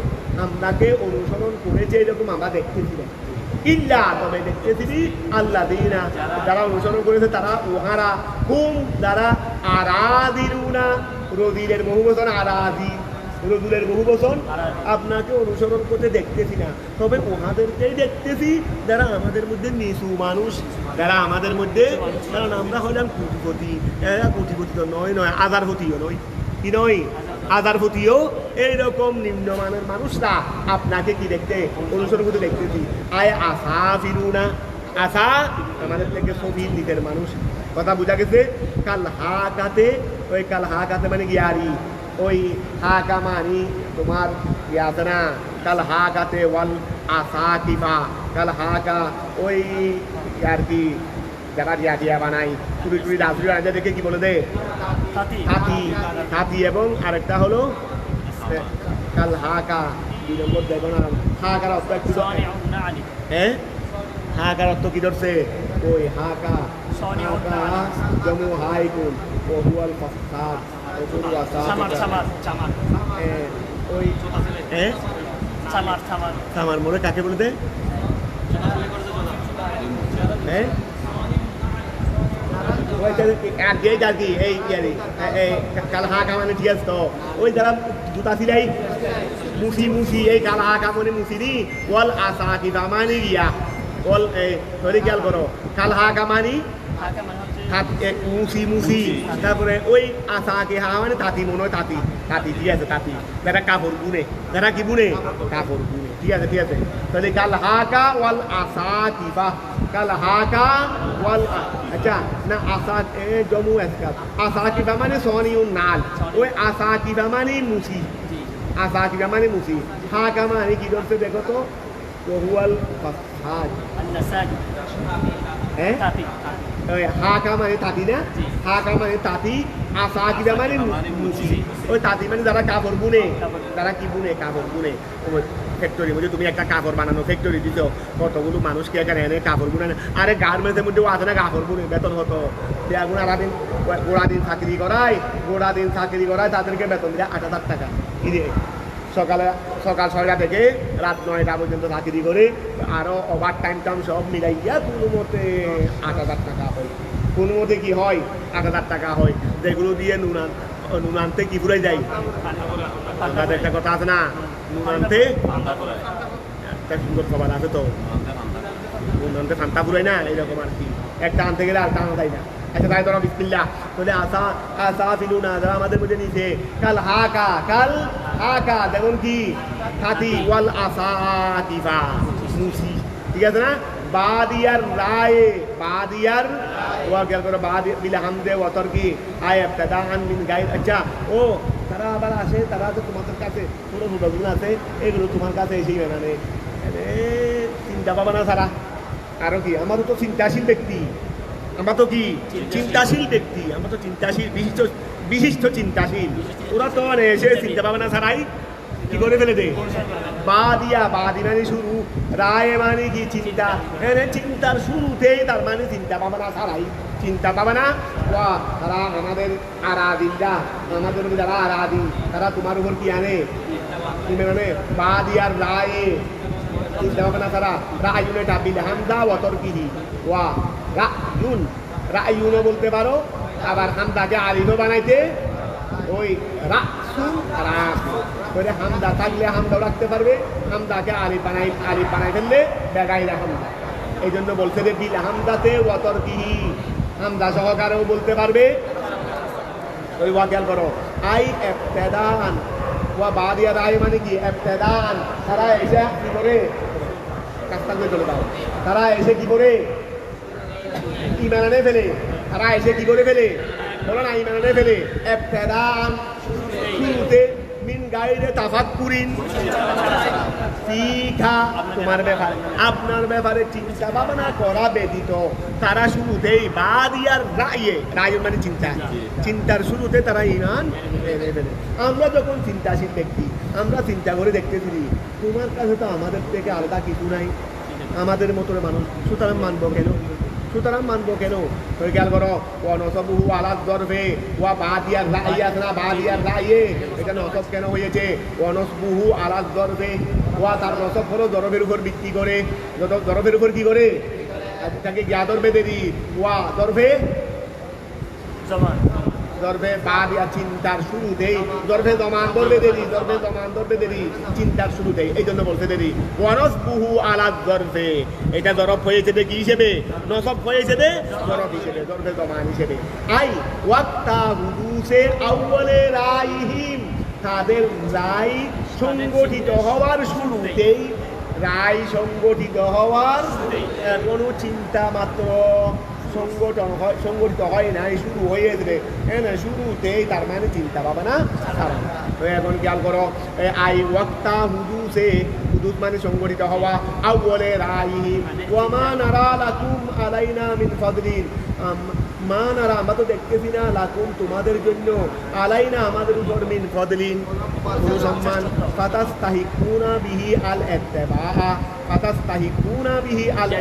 এরকম আমরা দেখতেছি না। ইল্লা, তবে দেখতেছি আল্লাযীনা, যারা অনুসরণ করেছে, তারা উহারা, হুম, যারা আরাদিলুনা, রদিলের বহুবচন আরাদি, রজুলের বহু বচন, আপনাকে অনুসরণ করতে দেখতেছি না, তবে ওনাদেরকেই দেখতেছি যারা আমাদের মধ্যে নিচু মানুষ, যারা আমাদের মধ্যে, কারণ আমরা হলাম কোটিপতি, এরা কোটিপতি তো নয়, আজারপতিও নয়, কি নয়? আজারপতিও এইরকম নিম্নমানের মানুষরা আপনাকে কি দেখতে, অনুসরণ করতে দেখতেছি। আয় আশা ফিরুনা, আশা আমাদের থেকে সবিল দিকের মানুষ, কথা বোঝা গেছে? কাল হাকাতে, ওই কাল হাকাতে মানে গিয়ারি, ওই হাকা মানি তোমার ইয়ে আছে না, কাল হাকাতে ওয়াল আশা কিফা, কাল হাকা ওই আর কি যারা দিয়া বানাই, চুরি রাজুরি রাজা দেখে কি বলে দে? হাতি। এবং আরেকটা হলো কাল হাকা, 2 নম্বর দেখো না, হাকার অর্থ একটু, হ্যাঁ, হাকার অর্থ কি ধরছে? ওই হাকা জমু হাইকুন ওহুয়াল ফাসাদ, ওই সামার মোড়ে কাকে বলে দে? হ্যাঁ, কাল হাকা মানে ঠিক আছে তো, ওই যারা জুতা সিলাই মুসি, এই কাল হাকা মানে মুসিরি, ওয়াল আসা কি দামানি গিয়া, ওয়াল ধরে খেয়াল করো, কাল হাকা মানি মুসি, তারপরে ওই আশাকে হা মানে তাঁতি, মনে হয় তাঁতি, ঠিক আছে, তাঁতি যারা কাপড় বুনে, যারা কি বুনে? কাপড় বুনে, ঠিক আছে। তাহলে কাল হাকা ওয়াল আশা কিফা, কাল হাকা ওয়াল, আচ্ছা না, আশা জমু আজকাল, আশা কিফা মানে সনিউন নাল, ওই আশা কিফা মানে মুসি, আসা কিবা মানে মুসি, হাকা মানে কি ধরছে দেখো তো, ওহুয়াল ফাসাদ। হ্যাঁ ওই হাকা মানে তাঁতি না, হাকা মানে তাঁতি, আসা কিবা মানে মুসি। ওই তাঁতি মানে যারা কাপড় বুনে, তারা কি বুনে, কাপড় বুনে। ফ্যাক্টরি বলছে তুমি একটা কাপড় বানানো ফ্যাক্টরি দিছ, কতগুলো মানুষকে এখানে এনে কাপড় বুনে, আরে গার্মেন্টসের মধ্যেও আছে না কাপড় বুনে, বেতন হতো এখন আরাদিন গোড়া দিন চাকরি করায়, তাদেরকে বেতন দেয় 8,000 টাকা। সকাল 6টা থেকে রাত 9টা পর্যন্ত চাকরি করে, আরো ওভার টাইম সব মিলাইয়া কোনো মতে 8,000 টাকা হয়। কোনো মতে কি হয়, 8,000 টাকা হয়, যেগুলো দিয়ে নুন আনতে কি পুরাই যায়। তাদের একটা কথা আছে না, নুন আনতে সুন্দর খবর আছে তো, নুন আনতে ফান্তা পুরাই না, এইরকম আর কি, একটা আনতে গেলে আর টানা যায় না। আচ্ছা তাই ধরো বিসমিল্লাহ, তাহলে আসা ফিলুনা যারা আমাদের মধ্যে নিচে, কাল হাকা যেমন কি হাতি, ওয়াল আসা তিফা মুসি, ঠিক আছে না। বাদিয়ার রায়ে, বাদিয়ার ওয়া গেল করে বাদ বিল হামদে ওয়াতর কি আয় ইবতিদাআন মিন গায়র। আচ্ছা ও তারা আবার আসে, তারা তো তোমাদের কাছে কোনো হুদাগুলো আছে, এগুলো তোমার কাছে এসেই মানে চিন্তা ভাবনা ছাড়া আরো কি, আমাদের তো চিন্তাশীল ব্যক্তি, আমরা তো কি চিন্তাশীল ব্যক্তি, আমরা তো চিন্তাশীল, বিশিষ্ট চিন্তাশীল। ওরা তো এসে চিন্তা ভাবনা ছাড়াই কি করে ফেলে দে, বাদি মানে শুরু, রায় মানে কি চিন্তা, চিন্তার শুরুতেই তার মানে চিন্তা ভাবনা ছাড়াই, চিন্তা ভাবনা ওয়া তারা আমাদের আরাদিনরা, আমাদের যারা আরাদি, তারা তোমার উপর কি আনে, মানে বাদিয়ার রায়ে চিন্তা ভাবনা তারা, রায়ুন এটা বিল হামজা ওয়াতর কিহি ওয়া রায়ুনও বলতে পারো, আবার হামদাকে আলিফও বানাইতে ওই রাসুন রাস করে, হামদা থাকলে হামদাও রাখতে পারবে, হামদাকে আলিফ বানাই ফেললে বেগাইরা হামদা। এই জন্য বলছে যে বিল হামদাতে ওয়াতর কিহি, হামদা সহকারেও বলতে পারবে। ওই ওয়া খেয়াল করো, আই ইবতিদাআন ওয়া বাদিয়া রায় মানে কি ইবতিদাআন, তারা এসে কি করে কাজটা করে চলে দাও, তারা এসে কি করে ঈমান আনে ফেলে, তারা এসে কি করে ফেলে, বলো না ঈমান আনে ফেলে, ইবতিদাআন শুরুতে, মিন গায়রে তাফাক্কুরিন ফিকা তোমার ব্যাপারে, আপনার ব্যাপারে চিন্তা ভাবনা করা ব্যতীত তারা শুরুতেই বাদিয়ার রায়ে, রায় মানে চিন্তা, চিন্তার শুরুতে তারা ঈমান এনে ফেলে। আমরা যখন চিন্তাশীল ব্যক্তি, আমরা চিন্তা করে দেখতেছি তোমার কাছে তো আমাদের থেকে আলাদা কিছু নাই, আমাদের মতো মানুষ, সুতরাং মানবো কেন, তো খেয়াল করো, ওয়া নসবুহু আলা যরফে ওয়া বাদিয়ার রাইয়াত না, বাদিয়ার রায়ে, এটা নসব কেন হয়েছে, ওয়া নসবুহু আলা যরফে, ওয়া তার নসব হলো যরফের উপর ভিত্তি করে, যরফের উপর কি করে, তাকে গিয়া ধরবে দেরি, ওয়া যরফে ধরবে বাদিয়া চিন্তার শুরুতেই, ধরবে জমান ধরবে দেরি, চিন্তার শুরুতেই, এই জন্য বলতে দেরি, ওয়ানসবুহু আলা যরফে, এটা যরফ হয়েছে কি হিসেবে, নসব হয়েছে যরফ হিসেবে, ধরবে জমান হিসেবে। আই ওয়াক্তা হুদুসে আউয়ালে রাইহিম, তাদের রায় সংগঠিত হওয়ার শুরুতেই, রায় সংগঠিত হওয়ার কোনো চিন্তা মাত্র সংগঠিত হয় না, শুরু হয়ে যাবে, হ্যাঁ না, শুরুতেই তার মানে চিন্তা ভাবনা ছাড়া। তো এখন খেয়াল করো, আই ওয়াক্তা হুদুসে, হুদুস মানে সংগঠিত হওয়া, আউয়ালে রাইহিম, ওয়া মা নারা লাকুম আলাইনা মিন ফাদলিন, মা নারা আমরা তো দেখতেছি না, লাকুম তোমাদের জন্য, আলাইনা আমাদের উপর, মিন ফাদলিন কোনো সম্মান, ফাতাস্তাহিকুনা বিহি আল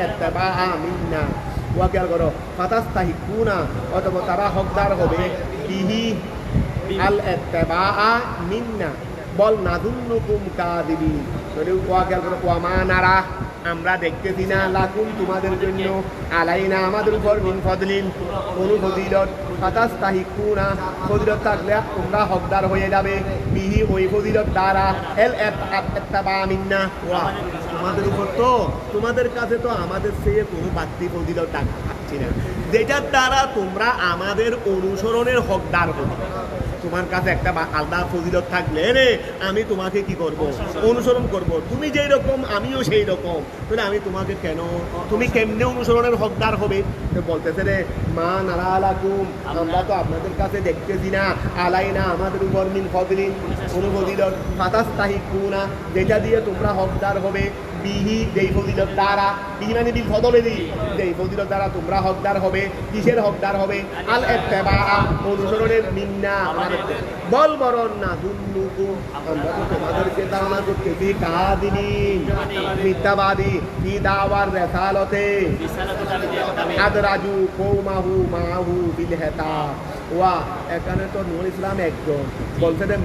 ইত্তিবাআ মিন্না, ওয়া খেয়াল করো, ফাতাস্তাহিকুনা অথবা তারা হকদার হবে, বিহি আল ইত্তিবাআ মিন্না, বল নাযুন্নুকুম কাযিবিন, তাহলে ওয়া খেয়াল করো, ওয়া মা নারা আমরা দেখতেছি না, লাকুম তোমাদের জন্য, আলাইনা আমাদের উপর, মিন ফাদলিন কোন ফজিলত, ফাতাস্তাহিকুনা ফজিলত থাকলে তোমরা হকদার হয়ে যাবে, বিহি ওই ফজিলত দ্বারা, এল ইত্তিবাআ মিন্না, ওয়া তোমাদের উপর তো, তোমাদের কাছে তো আমাদের চেয়ে কোনো বাড়তি ফজিলত থাকছে না, যেটার দ্বারা তোমরা আমাদের অনুসরণের হকদার হবে। তোমার কাছে একটা আলাদা ফজিলত থাকলে রে আমি তোমাকে কি করব অনুসরণ করব, তুমি যেই রকম আমিও সেই রকম, তাহলে আমি তোমাকে কেন, তুমি কেমনে অনুসরণের হকদার হবে? তো বলতেছে রে মা নারালাকুম, আমরা তো আপনাদের কাছে দেখতেছি না, আলাই না আমাদের উপর মিন ফজলিন কোনো ফজিলত, ফাতাস্তাহিকুনা যেটা দিয়ে তোমরা হকদার হবে, বিহি যেই ফজিলত দ্বারা, বিহি মানে বিল ফদলে দিই, যেই ফজিলত দ্বারা তোমরা হকদার হবে, কিসের হকদার হবে? আল ইত্তিবা অনুসরণের, মিন্না বল বরণ না দুন্নুকুম আমরা তো তোমাদেরকে ধারণা করতেছি কাদিনিন মিথ্যাবাদী কি দাওয়ার রেসালতে আদরাজু কৌমাহু মাহু বিল হেতা ওয়া। এখানে তো নূর ইসলাম একজন বলছে যে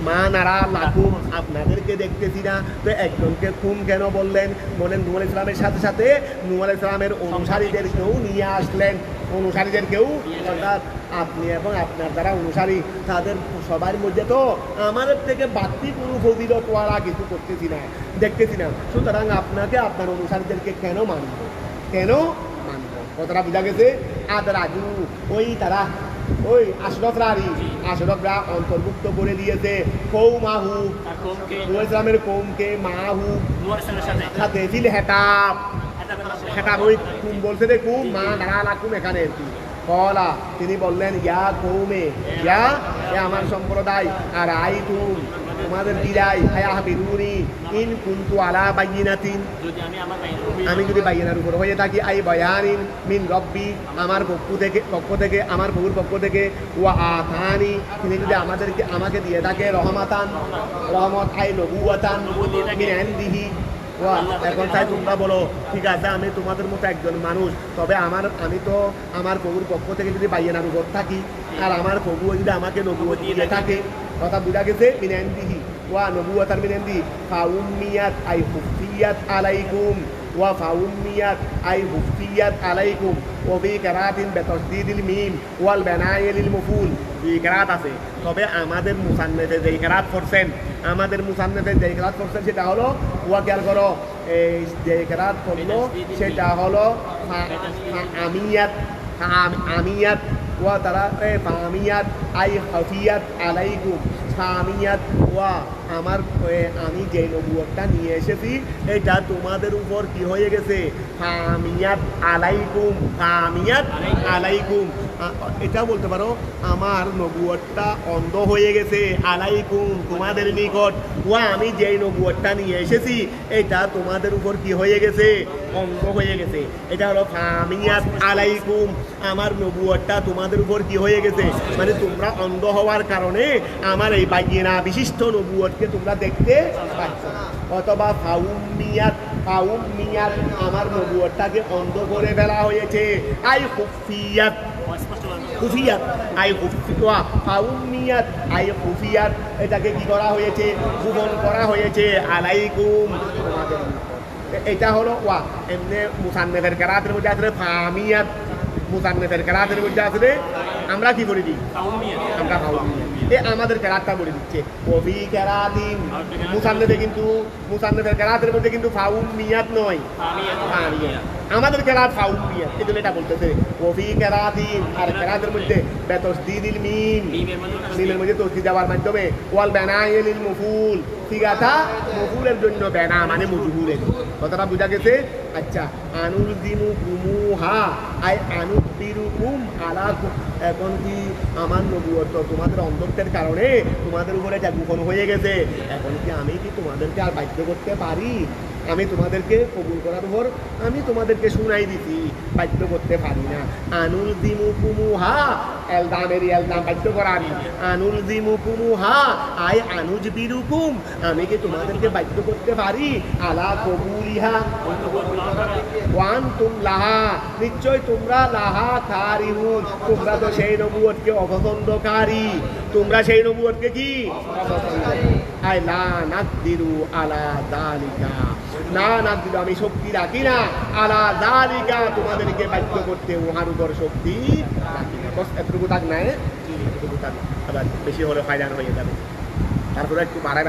মা নারা লাকুম আপনাদেরকে দেখতেছি না, তো একজনকে খুন কেন বললেন? বলেন নূর ইসলামের সাথে সাথে নূর ইসলামের অনুসারীদেরকেও নিয়ে আসলেন, অনুসারীদেরকেও, অর্থাৎ আপনি এবং আপনার যারা অনুসারী তাদের সবার মধ্যে তো আমাদের থেকে বাড়তি কোনো ফজিলত ওয়ালা কিছু করতেছি না, দেখতেছি না, সুতরাং আপনাকে আপনার অনুসারীদেরকে কেন মানব, কেন মানব? কথাটা বোঝা গেছে? আদরাজু ওই তারা ওই আশরফরা অন্তর্ভুক্ত করে দিয়েছে কৌমাহু নূর ইসলামের কৌমকে, মাহু সাথে ফিল হেতাব, হেতাব ওই কুম বলছে রে কুম মা নারালাকুম এখানে আর কি। কলা তিনি বললেন ইয়া কৌমে, ইয়া আমার সম্প্রদায়, আর আই তুম তোমাদের বিদায়, আয়া বিরুনি ইন কুনতু আলা বাইয়িনাতিন আমি যদি বাইয়িনার উপর হয়ে থাকি, আই বায়ানিন মিন রব্বি আমার পক্ষ থেকে আমার প্রভুর পক্ষ থেকে, ওয়া আতানি তিনি যদি আমাকে দিয়ে থাকে রহমাতান রহমত, আই নবুওয়াতান মিন ইনদিহি। এখন তাই তোমরা বলো ঠিক আছে আমি তোমাদের মতো একজন মানুষ, তবে আমি তো আমার প্রভুর পক্ষ থেকে যদি বাইয়িনার উপর থাকি আর আমার প্রভু যদি আমাকে নবুয়ত দিয়ে থাকে, কথা বুঝা গেছে? মিন ইনদিহি ওয়া নবুওয়াতান মিন ইনদিহি ফাউম্মিয়াত আই হুফিয়াত আলাইকুম ওয়া ফাউম্মিয়াত আই হুফিয়াত আলাইকুম ওয়া বি কিরাতিন বিতাসদীদিল মিম ওয়াল বানায়ে লিল মাফউল, এই কিরাত আছে। তবে আমাদের মুসান্নিফে যেই কিরাত করছেন, সেটা হলো ওয়া খেয়াল করো, এই যে কিরাত করলো সেটা হলো আমিয়াত ওয়া তারা ফামিয়াত আই হাফিয়াত আলাইকুম, ফামিয়াত ওয়া আমার আমি যে নবুয়তটা নিয়ে এসেছি এটা তোমাদের উপর কি হয়ে গেছে? ফামিয়াত আলাইকুম, এটা বলতে পারো আমার নবুয়তটা অন্ধ হয়ে গেছে, আলাইকুম তোমাদের নিকট, ওয়া আমি যে নবুয়তটা নিয়ে এসেছি এটা তোমাদের উপর কি হয়ে গেছে? অন্ধ হয়ে গেছে। এটা হলো ফামিয়াত আলাইকুম, আমার নবুয়তটা তোমাদের উপর কি হয়ে গেছে, মানে তোমরা অন্ধ হওয়ার কারণে আমার এই বাইয়িনা বিশিষ্ট নবুয়তকে তোমরা দেখতে পাচ্ছ না। অথবা ফাউম্মিয়াত আমার নবুয়তটাকে অন্ধ করে ফেলা হয়েছে, আই খুফিয়াত এটাকে কি করা হয়েছে? গোপন করা হয়েছে, আলাইকুম তোমাদের। এটা হলো ওয়া। এমনি মুসান্নিফের কেরাতের মধ্যে আসলে ফামিয়াত, মুসান্নিফের কেরাতের মধ্যে আসলে আমরা কি করে দিই? আমরা ফাউমিয়াত, আমাদের কেরাতটা বলে দিচ্ছে। কবি কেরাতিন মুসান্নিফের কেরাতের মধ্যে কিন্তু ফাউমিয়াত নয়, ফামিয়াত। আমাদের কেরাত ফাউমিয়াত, এজন্য এটা বলতেছে কবি কেরাতিন, আর কেরাতের মধ্যে বিতাসদীদিল মিম, মিমের মধ্যে তাসদীদ দেওয়ার মাধ্যমে, ওয়াল বানায়ে লিল মাফউল, ঠিক আছে? মফুলের জন্য বানা মানে মজহুরের, কথাটা বোঝা গেছে? আচ্ছা, আনুলজিমুকুমুহা আই আনুবিরুকুম আলাকুম, এখন কি আমার নবুয়ত তোমাদের অন্ধত্বের কারণে তোমাদের উপরে যা গোপন হয়ে গেছে, এখন কি আমি কি তোমাদেরকে আর বাধ্য করতে পারি? আমি তোমাদেরকে কবুল করার উপর আমি তোমাদেরকে শুনাই দিছি, বাধ্য করতে পারি না। আনুলজিমুকুমুহা এলদাম বাধ্য করার, আনুলজিমুকুমুহা আই আনুজবিরুকুম আমি কি তোমাদেরকে বাধ্য করতে পারি? আলা কবুলিহা ওয়ান্তুম লাহা নিশ্চয় তোমরা লাহা কারিহুন, তোমরা তো সেই নবুয়তকে অপছন্দকারী, তোমরা সেই নবুয়তকে কি অপছন্দকারী। আই লা নাকদিরু আলা যালিকা, না নাকদিরু আমি শক্তি রাখি না, আলা যালিকা তোমাদেরকে বাধ্য করতে উহার উপর শক্তি রাখি না। বস এতটুকু থাক না, এতটুকু থাক, আবার বেশি হলে ফায়দান হয়ে যাবে, তারপরে একটু বাড়ায়